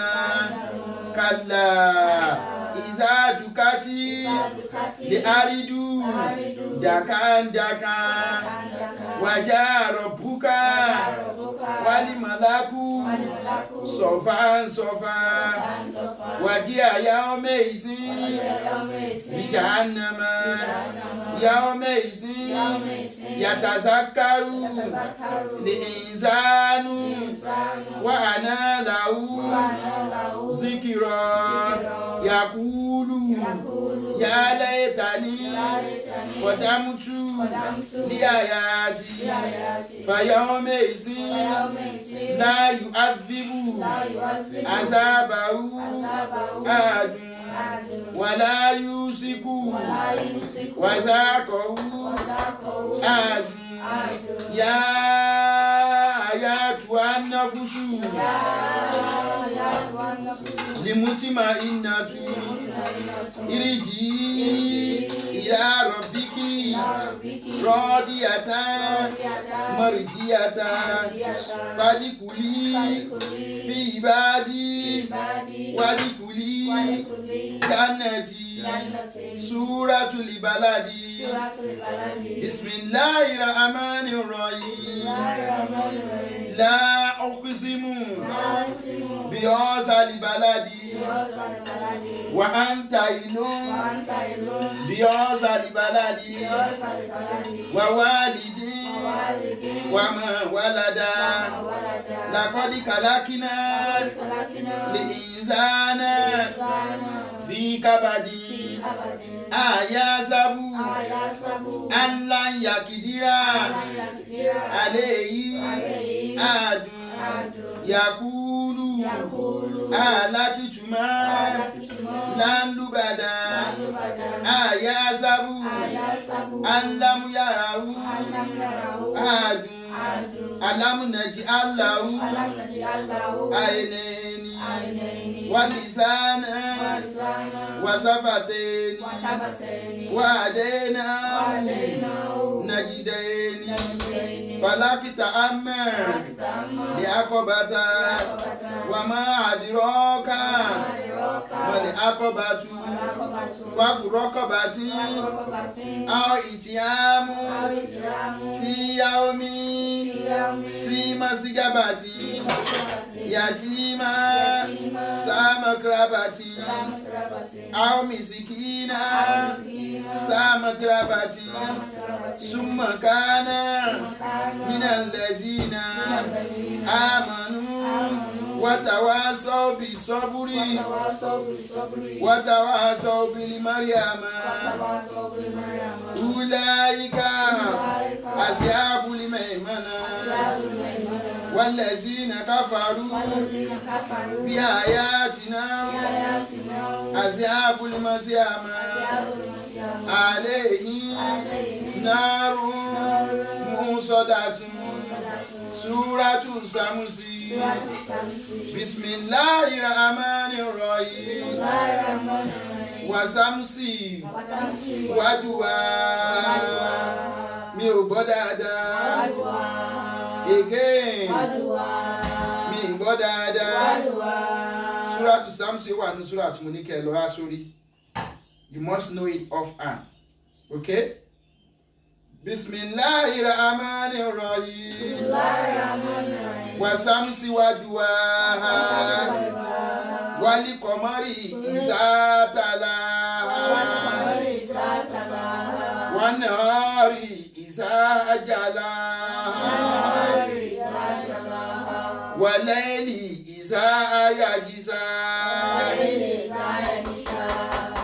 كلا إذا دكت الأرض دكا دكا وجاء ربك والملك صفا صفا وجيء يومئذ بجهنم يومئذ يتذكر الإنسان وأنى له ذكرى يقول يا ليتني قدمت لآياتي فيومئذ لا يعذب عذابه أحد ولا يوثق وثاقه أحد يا أيتها النفس المطمئنة ارجعي إلى ربك راضية مرضية فادخلي في عبادي وادخلي جنتي. سورة البلد. بسم الله الرحمن الرحيم. لا أقسم بهذا البلد وأنت إله بهذا البلد ووالد وما ولد لقد خلقنا الإنسان في كبد أيحسب أن لن يقدر عليه أحد يقول أهلكت مالا لبدا أيحسب أن لم يره أحد ألم نجعل له عينين ولسانا وشفتين وهديناه نجدين فلاقتحم العقبة وما أدراك ما العقبة فك رقبة أو إطعام في يوم ذي مسغبة يتيما ذا مقربة أو مسكينا ذا متربة ثم كان من الذين آمنوا وتواصوا بالصبر وتواصوا بالمريم أولئك أصحاب الميمنة والذين كفروا بآياتنا أصحاب المسيامة عليهم نار موصدة. سورة الشمس. بسم الله الرحمن الرحيم. وشمس وضحاها. mi ò gbọ́ dáadáa. Again. Mi ò gbọ́ dáadáa. Suratu Samsi wà ní Suratu mo ní kẹ́ ẹ lọ há sórí. You must know it off hand. Okay? Bismillahir Rahmanir Rahim. Bismillahirrahmanirrahim. Wasamsi wa duwaha. Wali qamari iza talaha. Wan nahari iza jalaha. Wal layli iza yaghsha.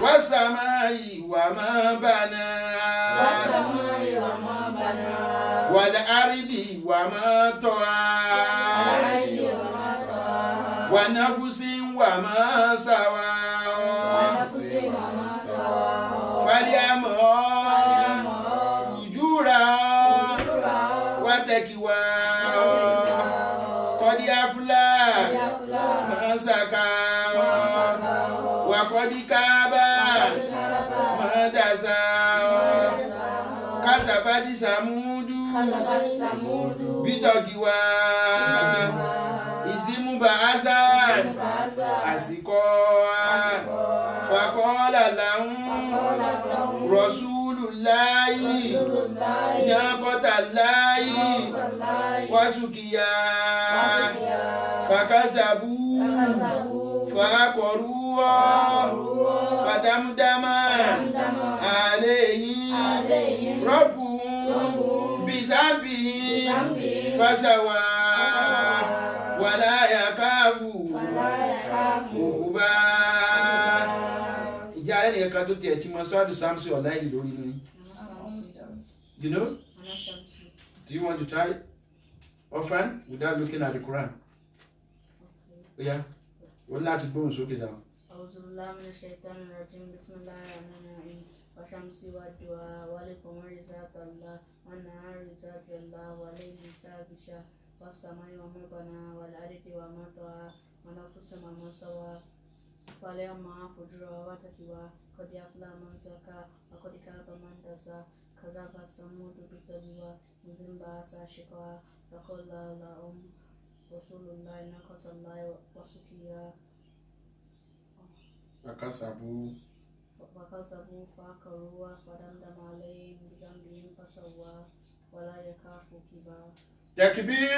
Was samai wa ma banaha. Wal ardi wa ma taha. Wa nafsin wa ma sawaha. Falyamha fujuraha wa taqwaha. Qad aflaha man zakaha. Wa qad khaba man dassaha. Kasabati samudu bitagiwa isimu ba'asa asikoa faqala lahum rasulullahi naqatallahi wasukiya fakazabu faqaruwa fadamdama alayhi rabbuhum bisambihi fasawa wala yakafu uquba. Ìjà ẹni ẹ̀ka tó tiẹ̀ tí mo sọ́ọ́dù Samson ọ̀la ìlú lórí ni. You know? Do you want to try often without looking at the Quran? Yeah. Wọ́n láti gbóhùn sókè dáhùn. أعوذ بالله من الشيطان الرجيم بسم الله الرحمن الرحيم والشمس والضحى والقمر إذا تلاها والنهار إذا جلاها والليل إذا يغشاها والسماء وما بناها والأرض وما طحاها ونفس وما سواها فاليوم فجرها وتقواها قد أفلح من زكاها وقد خاب من دساها كذبت ثمود بالتقوى إذ انبعث أشقاها فقال لهم رسول الله ناقة الله وسقياها Wakasabu فعقروها فدمدم عليهم بذنبهم فسواها ولا يخاف عقباها. Takbir!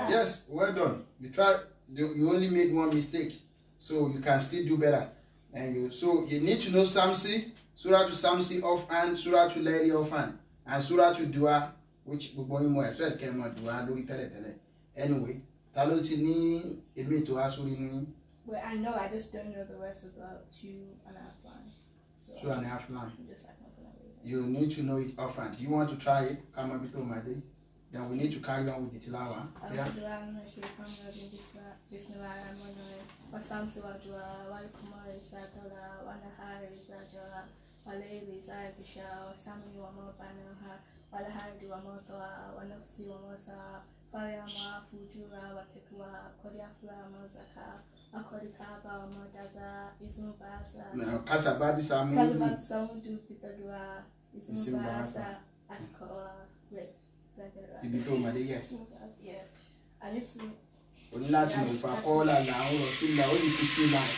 Yes, well done. You tried. You only made one mistake, so you can still do better. And so you need to know Samsi, Surah to Samsi offhand, Surah to Layli offhand, and Surah to Dua, which we going more expect came out Dua do it. Anyway, talo ti ni emi to asuri ni. Well, I know, I just don't know the rest of the 2.5 lines. So 2.5 lines. Just like nothing like that. You need to know it offhand. Do you want to try it? Come a bit on my day. Then we need to carry on with the tilawa. Yeah. Now, Kasabati Samudu Pitagua Ismu Basa Ashkoa. Ibito Made, yes. Yeah. I need to. Only Latin if I call and now or Silla only 3 lines,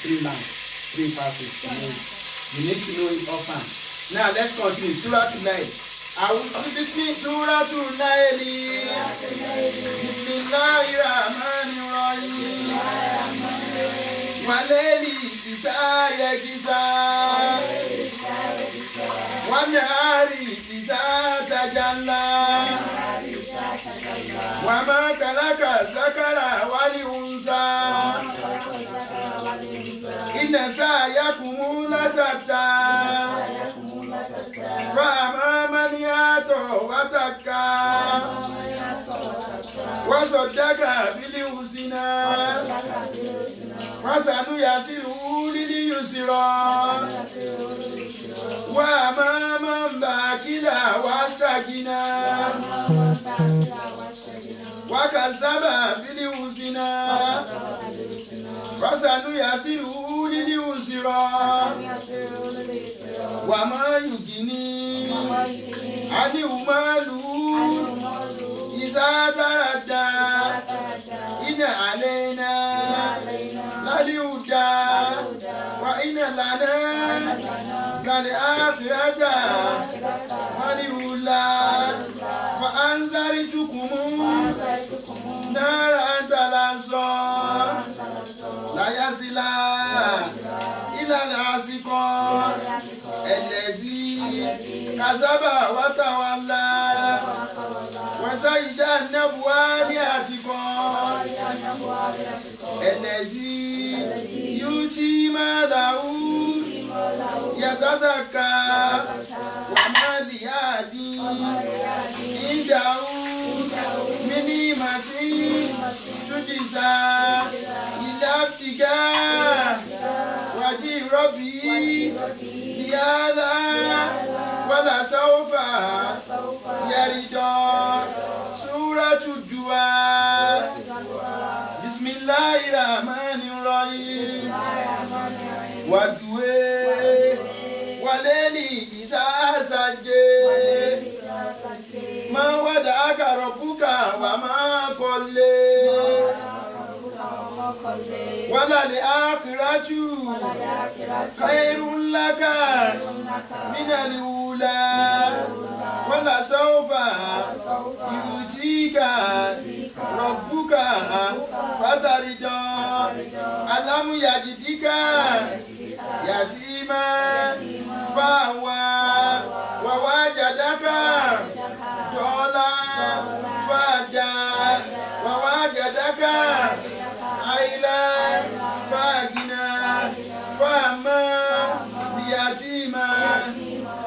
3 passages. You need to know it offhand. Now let's continue. Surah to Nail. I will do this mean Surah to Nail. Bismillahirrahmanirrahim. Waleli Isa Yakisa. Wanahari Isa Tajalla. Wama kalaka zakara wali unsa. Inna sa'yakum lasata. Fama maniyato wataka. Wasadaka bili usina. Wasanu yasiru lili yusira. Wama mambakila wastakina. Wakazaba bili usina. Wasanu yasiru lili usira. Wama yugini ani umalu iza tarada ina alena laliuda wa ina lana والآخرة والأولى وأنذرتكم نارا تلظى لا يصلى إلى العاشقى الذي كذب وتولى وسيجنبها الأتقى الذي يؤتي ماله يتزكى وما لأحد عنده من نعمة تجزى إلا ابتغاء وجه ربه لهذا ولسوف يرضى. سورة الدعاء. بسم الله الرحمن الرحيم. والدعاء والليل إذا سجى ما ودعك ربك وما قلى وللآخرة خير لك من الأولى ولسوف يؤتيك ربك فترضى. ألم يجدك يتيما فآوى ووجدك ضالا فهدى ووجدك عائلا فأغنى. فأما بيتيما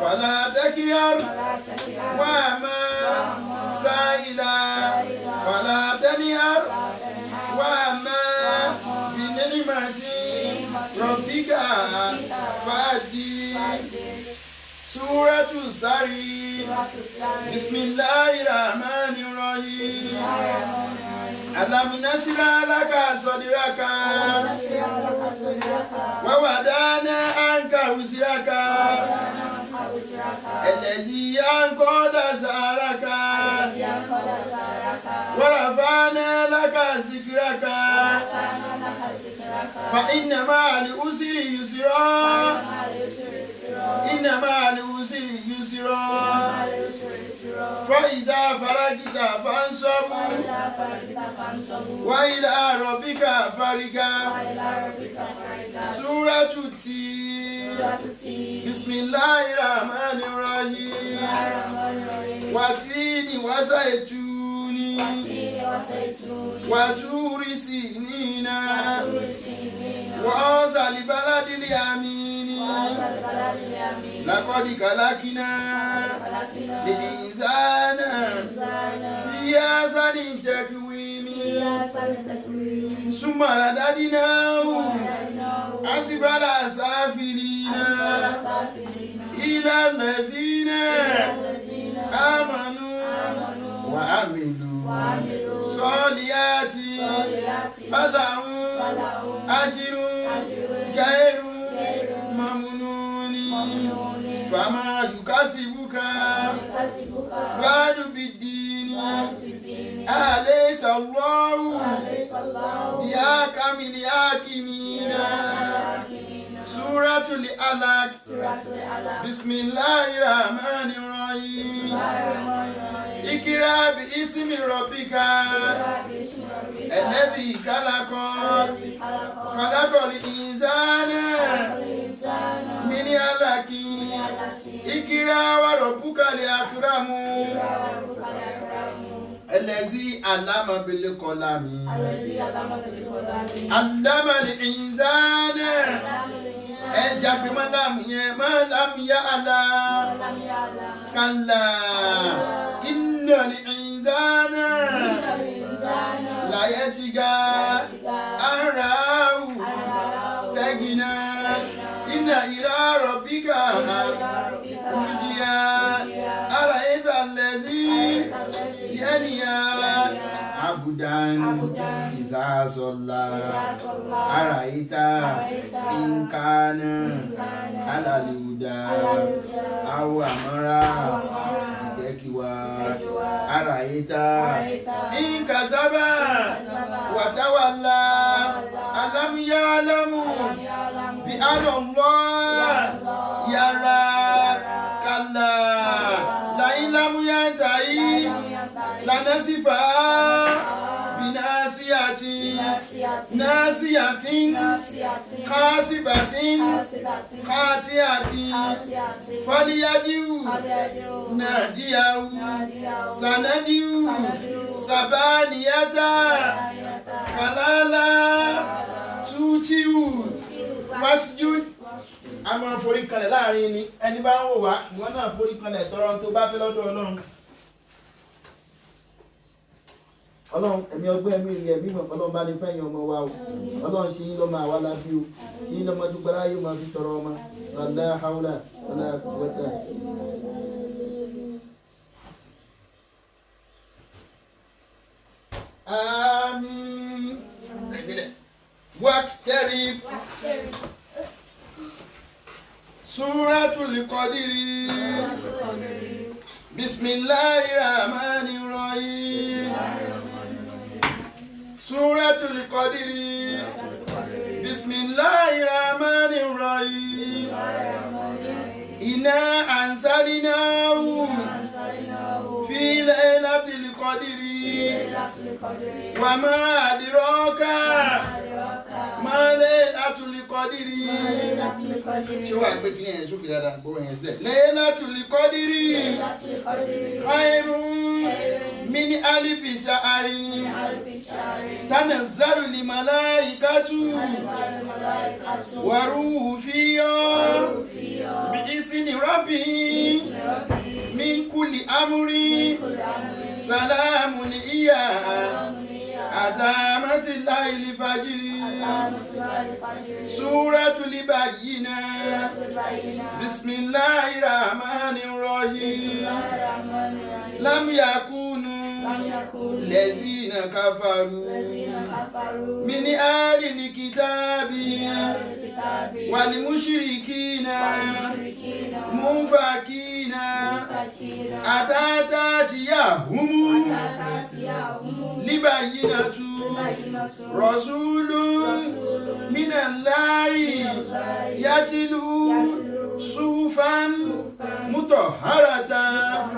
فلا تكير وأما سائلا فلا تنهر وأما بنعمة ربك فحدث. سورة السري. بسم الله الرحمن الرحيم. ألم نشرح لك صدرك ووضعنا عنك وزرك الذي أنقض ظهرك ورفعنا لك ذكرك فإن مع العسر يسرا إن مع العسر يسرا فإذا فرغت فانصب وإلى ربك فارغب. سورة التين. بسم الله الرحمن الرحيم. والتين والزيتون وطور سينين وهذا البلد اليمين لقد خلقنا الإنسان في أحسن تقويم ثم رددناه أسفل سافلين إلى الذين آمنوا وعملوا صالحات فلهم أجر غير ممنون. فما يكسبك بعد بالدين أليس الله بأحكم الحاكمين. سورة الألق. بسم الله الرحمن الرحيم. اقرأ باسم ربك الذي خلق خلق الإنسان من علق اقرأ وربك الأكرم الذي علم بالقلم علم الإنسان ẹja bí mọ́lámù yẹn mọ́lámù yá àlá kàlá innal insana láyé ti ga aráàlú stẹ́gìnà inna ila rabbika rújìyà ara ẹ̀dá lẹ́sí yẹ́nìyà abudan ìsàsọ̀lá ara ìta ìǹkanà alàlùdà àwọn àmọ́ra ìtẹ́kíwá ara ìta ìǹkàsábà wàtáwàlá ألم يعلموا بأن الله يرى كلا لئن لم ينتهي لنسفا بناصية ناصية كاسبة خاطئة فليدعو ناديه سندعو سبانية كلالا توتيو مسجد a máa forí kalẹ̀ láàrin ni ẹni bá ń wò wá ìwọ náà forí kalẹ̀ tọrọ tó bá fẹ́ lọ́dọ̀ Ọlọ́run. Ọlọ́run ẹ̀mí ọgbẹ́ ẹ̀mí rí ẹ̀mí mọ̀ Ọlọ́run bá ní fẹ́yìn ọmọ wa o Ọlọ́run ṣe yín lọ́mọ àwa lábí o ṣe yín lọ́mọ dúpẹ́ láyé máa fi tọrọ ọmọ la hawla wala quwwata. Àmín. Waqtarib. Suratul Qadri. Bismillahir Rahmanir Rahim. Suratul Qadri. Bismillahir Rahmanir Rahim. Inna anzalnahu fi laylatil qadri wa ma adraka ma laylatul qadri. Ṣé wàá gbé kí ni ẹ̀ sókè dáadáa bó yẹn sílẹ̀? Laylatul qadri khairun min alfi shahrin tanazzalul malaikatu wa ruhu fiha bi'izni rabbihim min kulli amrin salamun hiya adamatil layli fajri. Suratul Bayyinah. Bismillahir Rahmanir Rahim. Lam yakunu lazina kafaru min ahlil kitabi wal mushrikina munfakina atatiyahum libayyinatu rasulun minallahi yatlu sufan mutahharatan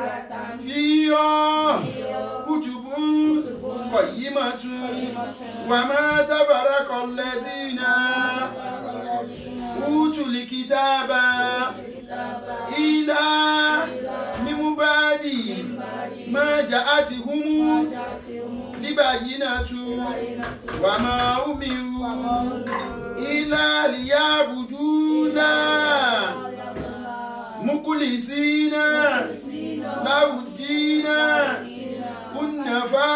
fiha kutubun qayyimatun wa ma tabaraka alladhina utul kitaba illa min ba'di ma ja'atuhum libayyinatu wa ma umiru illa liya'buduna mukhlisina lahu dina hunnafa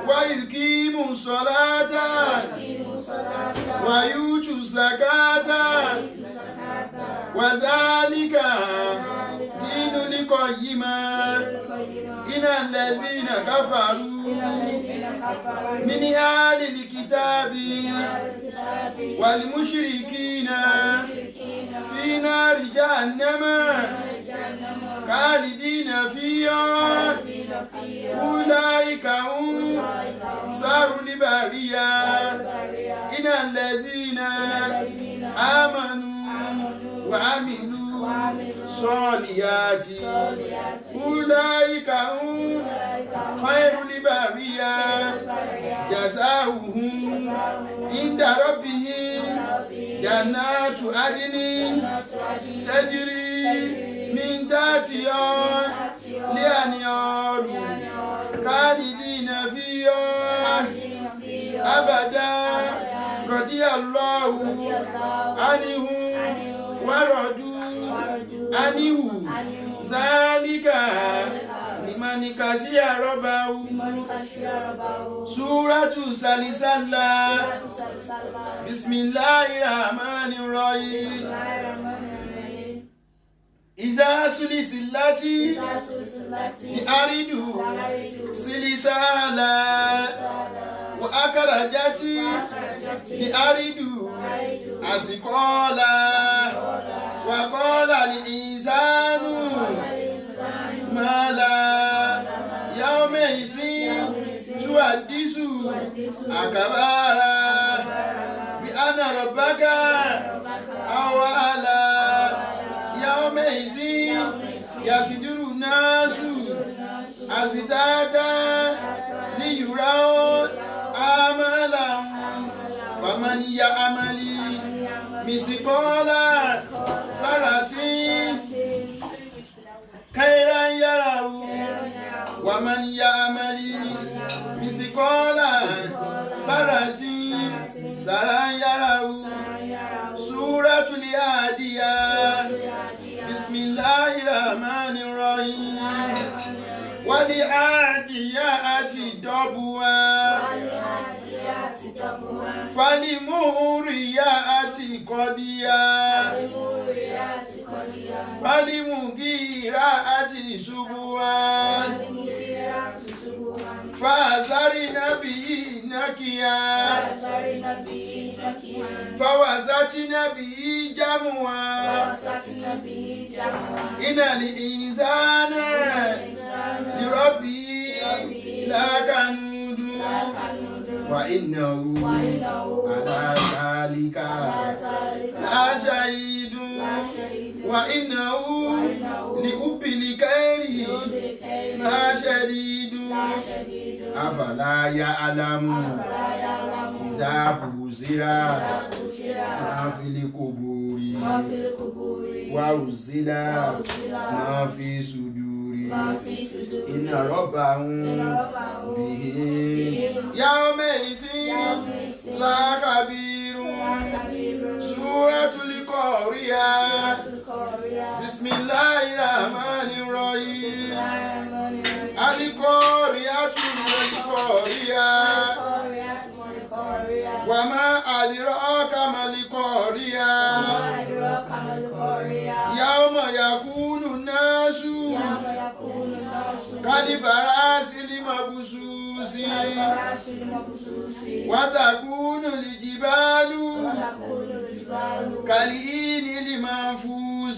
wa yuqimu salata wa yutu zakata wa zalika dinul qayyima innal ladzina kafaru min ahlil kitabi wal mushrikina fi nari jahannama khalidina fiha ulaika hum sarul bariya innal ladzina amanu wa amilu soliyati ulaika hum khairul bariya jazaohum inda rabbihim jannatu adnin tajri min tahtiha al-anhar khalidina fiha abada radiyallahu anhum wa radu anhu zalika liman khashiya rabbahu. Suratu Salisala. Bismillahir Rahmanir Rahim. Iza sulisilati aridu silisala wa akarajati aridu asikola wa qala lil insanu mala yawma isin tuadisu akabara ربك أوعى يومئذ يصدر الناس أشتاتا ليروا أعمالهم فمن يعمل مثقال ذرة خيرا يره ومن يعمل مثقال ذرة شرا يره سورة العاديات بسم الله الرحمن الرحيم والعاديات ضبوا فالموريات قديا فالمغيرات سبوا فأثرن به نكيا فوسطن به جمعا إن الإنسان لربه لكنود وإنه على ذلك لشهيد وإنه لحب الخير لشديد أفلا يعلم إذا بشر ما في القبور وأنزل ما في صدور إن ربهم بهم يومئذ لخبير سورة القارعة بسم الله الرحمن الرحيم القارعة والقارعة وما أدراك ما القارعة يوم يكون الناس كالفراش المبثوث وتكون الجبال كالعهن المنفوش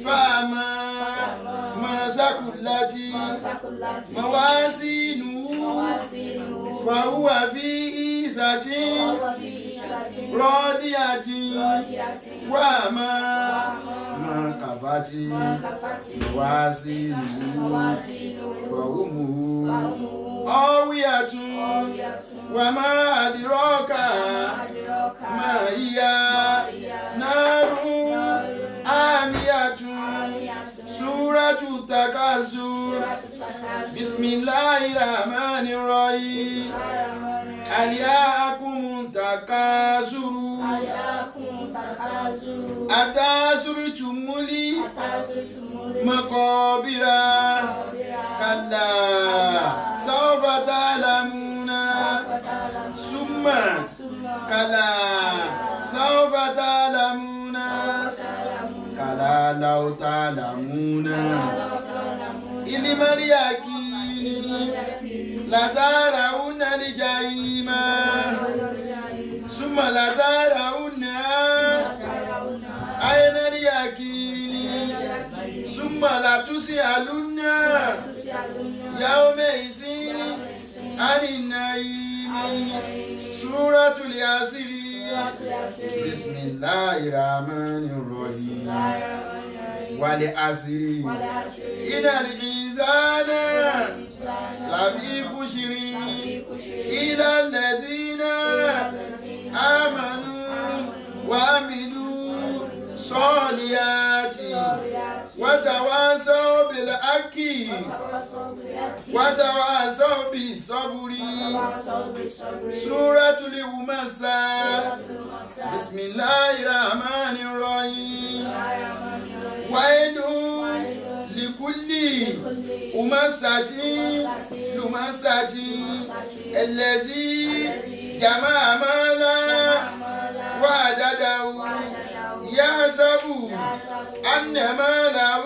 فأما ما ثقلت موازينه فهو في عيشة راضية وما خفت موازينه فأمه هاوية وما أدراك ما هي نار حامية سورة التكاثر بسم الله الرحمن الرحيم ألهاكم التكاثر حتى زرتم المقابر كلا سوف تعلمون ثم كلا سوف تعلمون كلا لو تعلمون علم اليقين لترون الجحيم ثم لترونها عين اليقين ثم لتسألن يومئذ عن النعيم سورة الياسر بسم الله الرحمن الرحيم والعصر إن الإنسان لفي خسر إلا الذين آمنوا وعملوا الصالحات وتواصوا بالحق وتواصوا بالصبر سورة الهمزة بسم الله الرحمن الرحيم ويل لكل همزة لمزة الذي جمع مالا وعدده يحسب أن ماله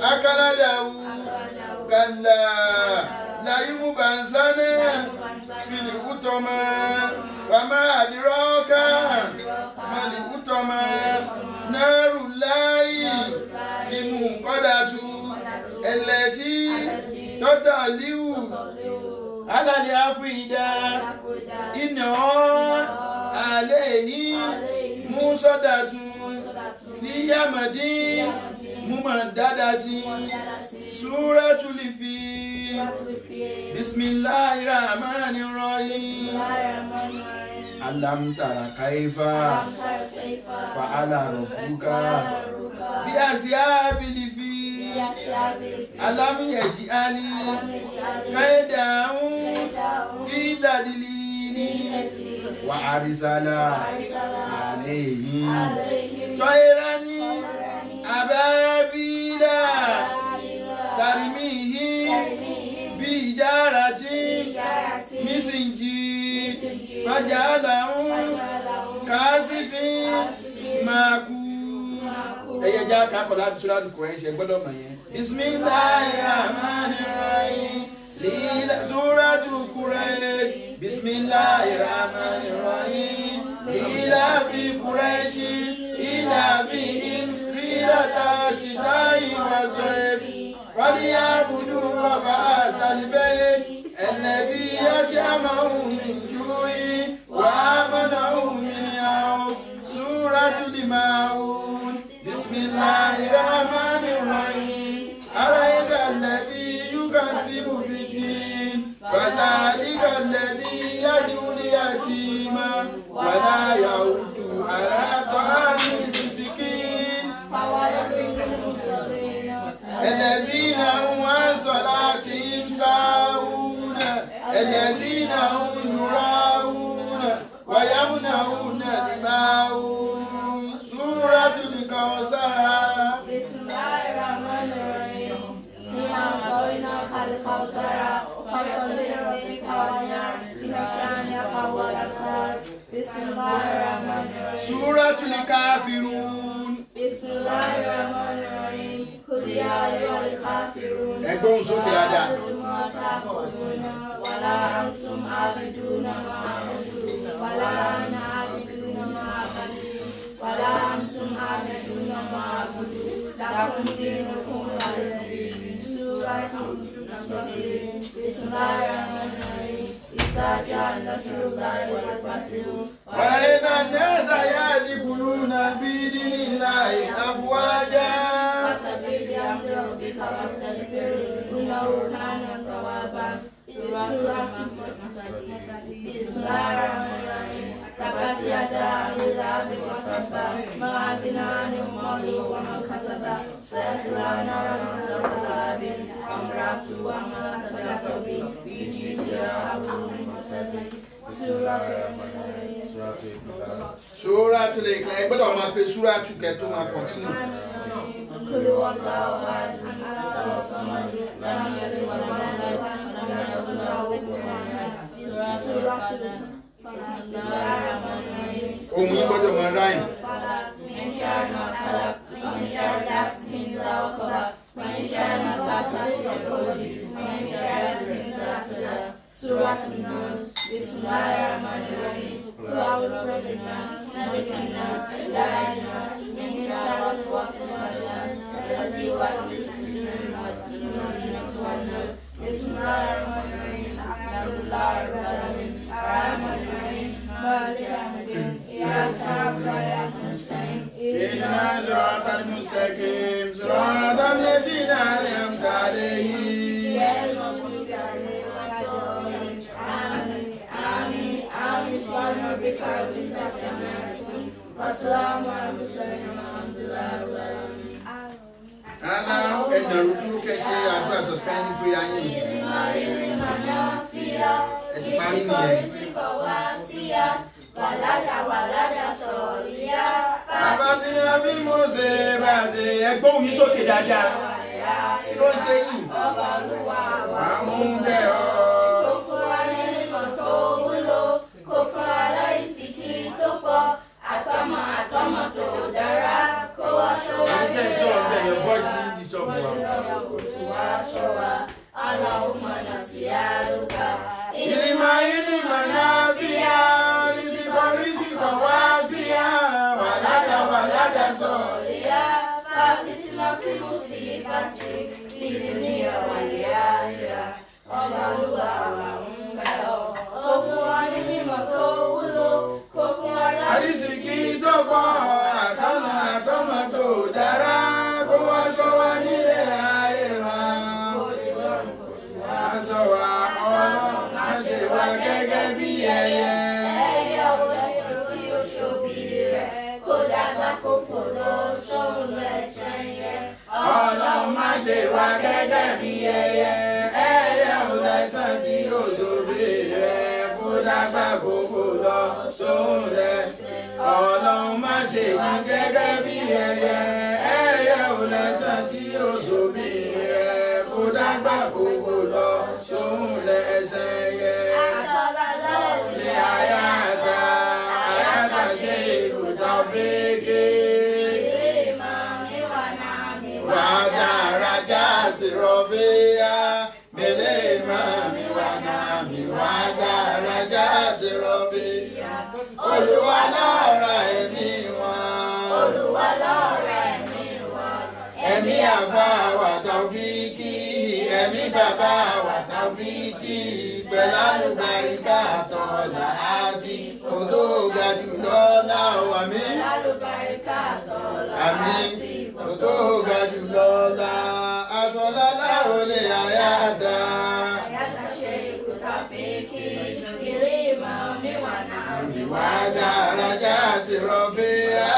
أكلده كلا لا ينبذن في الحطمة وما أدراك ما الحطمة نار الله الموقدة التي تطلع على الأفئدة إنها عليه مصدة في يمد ممددة سورة الفيل بسم الله الرحمن الرحيم ألم تر كيف فعل ربك بأصحاب الفيل ألم يجعل كيدهم في تضليل وأرسل عليهم طيرا أبابيل ترميهم بحجارة من سجيل فجعلهم كعصف مأكول. ẹyẹ já kápọ̀ láti Suratul Quraysh ṣe gbọ́dọ̀ mọ̀ yẹn. Bismillahirrahmanirrahim. Suratul Quraysh. Bismillahirrahmanirrahim. Li'ilafi Quraysh ilafihim rilata shita'i was-sayf. فليعبدوا رب هذا البيت الذي أطعمهم من جوع وآمنهم من خوف. سورة الماعون. بسم الله الرحمن الرحيم. أرأيت الذي يكذب بالدين فذلك الذي يدعو اليتيم ولا يحض على طعام المسكين الذين هم عن صلاتهم ساهون الذين هم يراءون ويمنعون الماعون. سورة الكوثر. بسم الله الرحمن الرحيم. إنا أعطيناك الكوثر فصل لربك وانحر إن شانئك هو الأبتر. بسم الله الرحمن الرحيم. سورة الكافرون. بسم الله الرحمن الرحيم. قل يا أيها الكافرون ẹgbọ́n sókè dáadáa. ما تعبدون ولا أنتم عابدون ما أعبد ولا أنا عابد ما أعبد ولا أنتم عابدون ما أعبد لكم دينكم ولي دين. سورة النصر. بسم الله الرحمن الرحيم. إذا جاء نصر الله والفتح ورأيت الناس يدخلون في دين الله أفواجا فسبح بحمد ربك واستغفره إنه كان توابا. سورة بسم الله الرحمن الرحيم. تبت يدا أبي لهب وتب ما أغنى عنه ماله وما كسب سيصلى نارا ذات لهب وامرأته حمالة الحطب في جيدها حبل من مسد. Suratul Ikhlas. Ẹ gbọ́dọ̀ máa pe Suratu kẹ́ tó máa kọ̀tínú. قل هو الله أحد الله الصمد لم يلد ولم يولد ولم يكن له كفوا أحد. سورة بسم الله الرحمن الرحيم. Ohun yìí gbọ́dọ̀ máa ráyìn. من شر ما خلق ومن شر حاسد إذا وقب ومن شر النفاثات في العقد ومن شر حاسد إذا حسد. سورة الناس. بسم الله الرحمن الرحيم. قل أعوذ برب الناس ملك الناس إله الناس من شر الوسواس الخناس الذي يوسوس في صدور الناس من الجنة والناس. بسم الله الرحمن الرحيم. الحمد لله رب العالمين الرحمن الرحيم مالك يوم الدين إياك نعبد وإياك نستعين اهدنا الصراط المستقيم صراط الذين أنعمت عليهم غير المغضوب عليهم ولا الضالين. آمين آمين آمين. سبحان ربك رب العزة عما يصفون وسلام على المرسلين والحمد لله رب العالمين. Aláwọ̀ ẹ̀nà rúdúrú kẹ́ ṣe àdúrà suspending prayer yín. Ẹ ti parí nìyẹn. Bàbá tí ní abí Mósè bá ṣe ẹgbọ́n yín sókè dáadáa. Kí ló ń ṣe yìí? Àwọn ń bẹ̀ ọ́. Kò fún wa ní mímọ̀ tó wúlò, kò fún wa láìsíkí tó pọ̀, àtọmọ tó dára, kó wá ṣọ́ wa Ẹ̀yin tẹ́ ẹ sọ̀rọ̀ bẹ́ẹ̀ yẹn voice ní disturb wa. kò tún wá ṣọ́ wa. Allahumma nasi'aluka Ilima nafi'a, rizqan wasi'a, walada sọ̀lìyà, fàbísínà fi musibati, fi dunya wal akhirah. Ọba Olúwa wa ń bẹ̀ ọ́, kó fún wa ní mímọ̀ tó wúlò, kó fún wa láti ẹyẹ. Ẹyẹ ọlọ́sàn tí ó ṣòbí rẹ̀, kó dàgbà kó fò lọ sóhun lẹ́sẹ̀ yẹn. Ọlọ́run má ṣe wá gẹ́gẹ́ bí ẹyẹ. Ẹyẹ ọlọ́sàn tí ó ṣòbí rẹ̀, kó dàgbà kó fò lọ sóhun lẹ́sẹ̀. Ọlọ́run má ṣe wá gẹ́gẹ́ bí ẹyẹ. Ẹyẹ ọlọ́sàn tí ó ṣòbí rẹ̀, kó dàgbà kó fò lọ sóhun lẹ́sẹ̀ yẹn. Ní àyàtà ṣe ìkùtà fèké. Wàdà rájà ti rọ̀bíyá. Bèlè mami wà náà mi wàdà rájà ti rọ̀bíyá. Olúwa lọ́rọ̀ ẹ̀mí wọn. Olúwa lọ́rọ̀ ẹ̀mí wọn. Ẹ̀mí àfà wà Tàòfíkì. Ẹ̀mí bàbá wà Tàòfíkì. Pẹ̀lú àlùbáríkà tọ́lá àti òdó ga jùlọ láwọ̀ àmì. Àlùbáríkà tọ́lá àti òdó ga jùlọ àtọ́lá láwọ̀ lè àyàtà. Àyàtà ṣe ìkúta fèkì. Ilé ìmọ̀ mi wà náà mi wá Wàdà rájà ti rọ̀bíyá.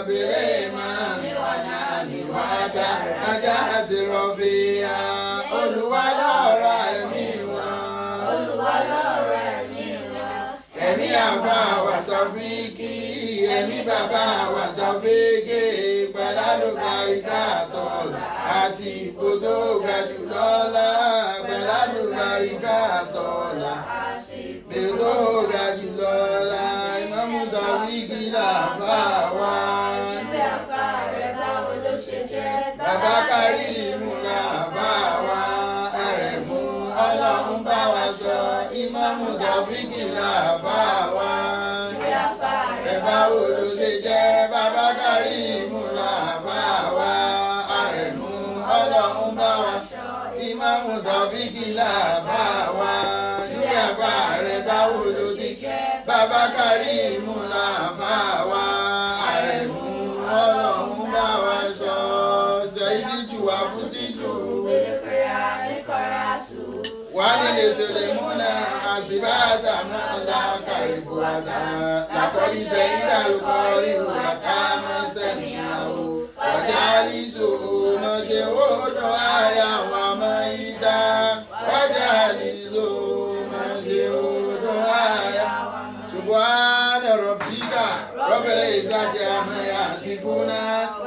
Bèlè máa mi wà náà mi wàdà rájà ti rọ̀bíyá. Olúwa lọ́rọ̀ ẹ̀mí wọn. Olúwa lọ́rọ̀ ẹ̀mí wọn. Ẹ̀mí àfà wà Tàòfíkì. Ẹ̀mí bàbá wà Tàòfíkì. Pẹ̀lú àlùbáríkà tọ́lá àti ipò tó ga jùlọ pẹ̀lú àlùbáríkà tọ́lá ipò tó ga jùlọ Ìmámù Tàòfíkì làfà wá. Ilé àfà rẹ̀ báwo ló ṣe jẹ́? Bàbá Kàrímù làfà wá. Àrẹ̀mú Ọlọ́run bá wa sọ. Ìmámù Tàòfíkì làfà wá. Ilé àfà rẹ̀ Báwo ló ṣe jẹ́? Bàbá Kàrímù làfà wá. Àrẹ̀mú Ọlọ́run bá wa sọ. Ìmámù Tàòfíkì làfà wá. Ilé àfà rẹ̀ báwo ló ṣe jẹ́? Bàbá Kàrímù làfà wá. Àrẹ̀mú Ọlọ́run bá wa sọ. Sẹ́yìdìtù àbúsítù. Wálé tẹ̀lé múná àsìbáàtà máa ń la kàrífù àtà. Làkọ́lí sẹ́yìdà lùkọ́rí wàtá máa ń sẹ́mi àwò. Wàjà àlìsò máa ṣe òdò àyà wà máa yí ta. Wàjà àlìsò máa ṣe òdò àyà. Subhana rabbika rabbil izzati amma yasifuna.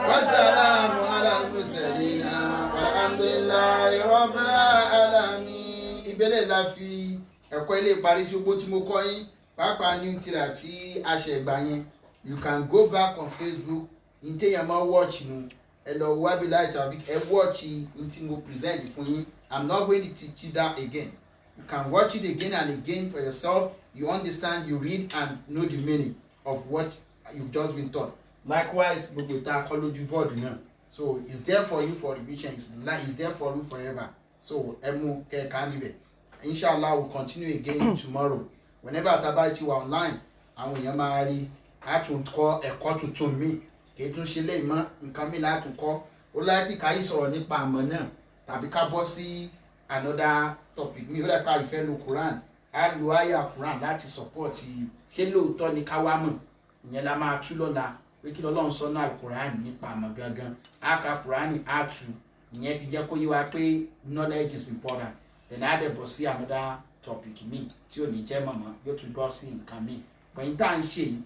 Wassalamu ala al-mursalina. Walhamdulillahi rabbil alamin. Ìbẹ̀lẹ̀ la fi ẹ̀kọ́ ilé ìparí sí gbogbo tí mo kọ́ yín pàápàá ní tírà tí a ṣe gbà yẹn. You can go back on Facebook in téèyàn máa watch nu ẹ lọ Wabillahi Tawfiq ẹ watch in tí mo present fún yín. I'm not going to teach you that again. You can watch it again and again for yourself. You understand, you read and know the meaning of what you've just been taught. Likewise, gbogbo ìta kọ́ lójú bọ́ọ̀dù náà. So it's there for you for revision. It's there for you forever. So emu kẹka níbẹ̀. Inshallah we'll continue again tomorrow. Whenever Atabai ti wà online, àwọn èèyàn máa rí àtúnkọ́ ẹ̀kọ́ tuntun mi. Kì í tún ṣe lè mọ́ nǹkan mi látúnkọ́. Ó láìpẹ́ ká yìí sọ̀rọ̀ nípa àmọ́ náà tàbí ká bọ́ sí another topic mi. Ó dẹ̀ ká ìfẹ́ lo Quran. A lo àyà Quran láti support ṣé lóòótọ́ ni ká wá mọ̀. Ìyẹn la máa tú lọ́la pé kí l'Ọlọ́run sọ náà Quran nípa àmọ́ gangan. A ka Quran á tú. Ìyẹn fi jẹ́ kó yé wa pé knowledge is important. Then a dẹ̀ bọ̀ sí another topic mi tí ò ní jẹ́ mọ̀mọ́ yóò tún bọ́ sí nǹkan mi. Pẹ̀yìn tá à ń ṣe yìí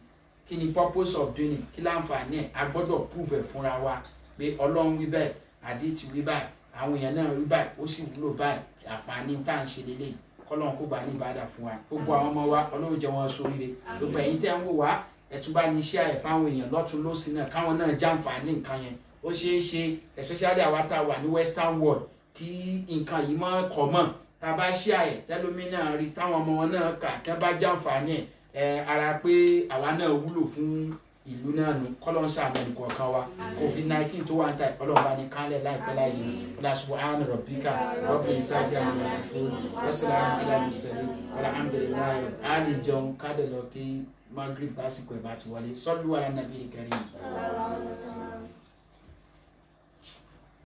kí ni purpose of doing it? Kí láǹfààní ẹ̀? A gbọ́dọ̀ prove ẹ̀ fúnra wa pé Ọlọ́run wí bẹ́ẹ̀, àdìtì wí báyìí, àwọn èèyàn náà wí báyìí, ó sì wúlò báyìí. Àǹfààní tá à ń ṣe lélẹ̀ kọ́lọ́run kó bá ní ìbádà fún wa. Gbogbo àwọn ọmọ wa Ọlọ́run jẹ́ wọn sóríire. Gbogbo ẹ̀yin tẹ́ ń wò wá ẹ̀tún bá ní iṣẹ́ ẹ̀ fáwọn èèyàn lọ́tún lósì náà káwọn náà jàǹfààní nǹkan yẹn. Ó ṣeé ṣe especially àwa tá a wà ní western world kí nǹkan yìí mọ́ kọ̀ mọ́ tá a bá ṣe àyẹ̀ tẹ́lómi náà rí táwọn ọmọ wọn náà kà kí wọ́n bá jàǹfààní ẹ̀ ara pé àwa náà wúlò fún ìlú náà nù kọ́lọ́n ṣàánú ẹnìkọ̀ọ̀kan wa COVID-19 tó wà ń ta ìpọ́lọ́ bá ní kálẹ̀ láìpẹ́ láì jìnnà ọ̀là subhana rabbika rabbil izzati amma yasifun wassalamu ala mursalin walhamdulillahi á lè jẹun kádẹ̀ lọ kí Maghrib lásìkò ẹ̀ bá ti wọlé sallu ala nabiyil karim.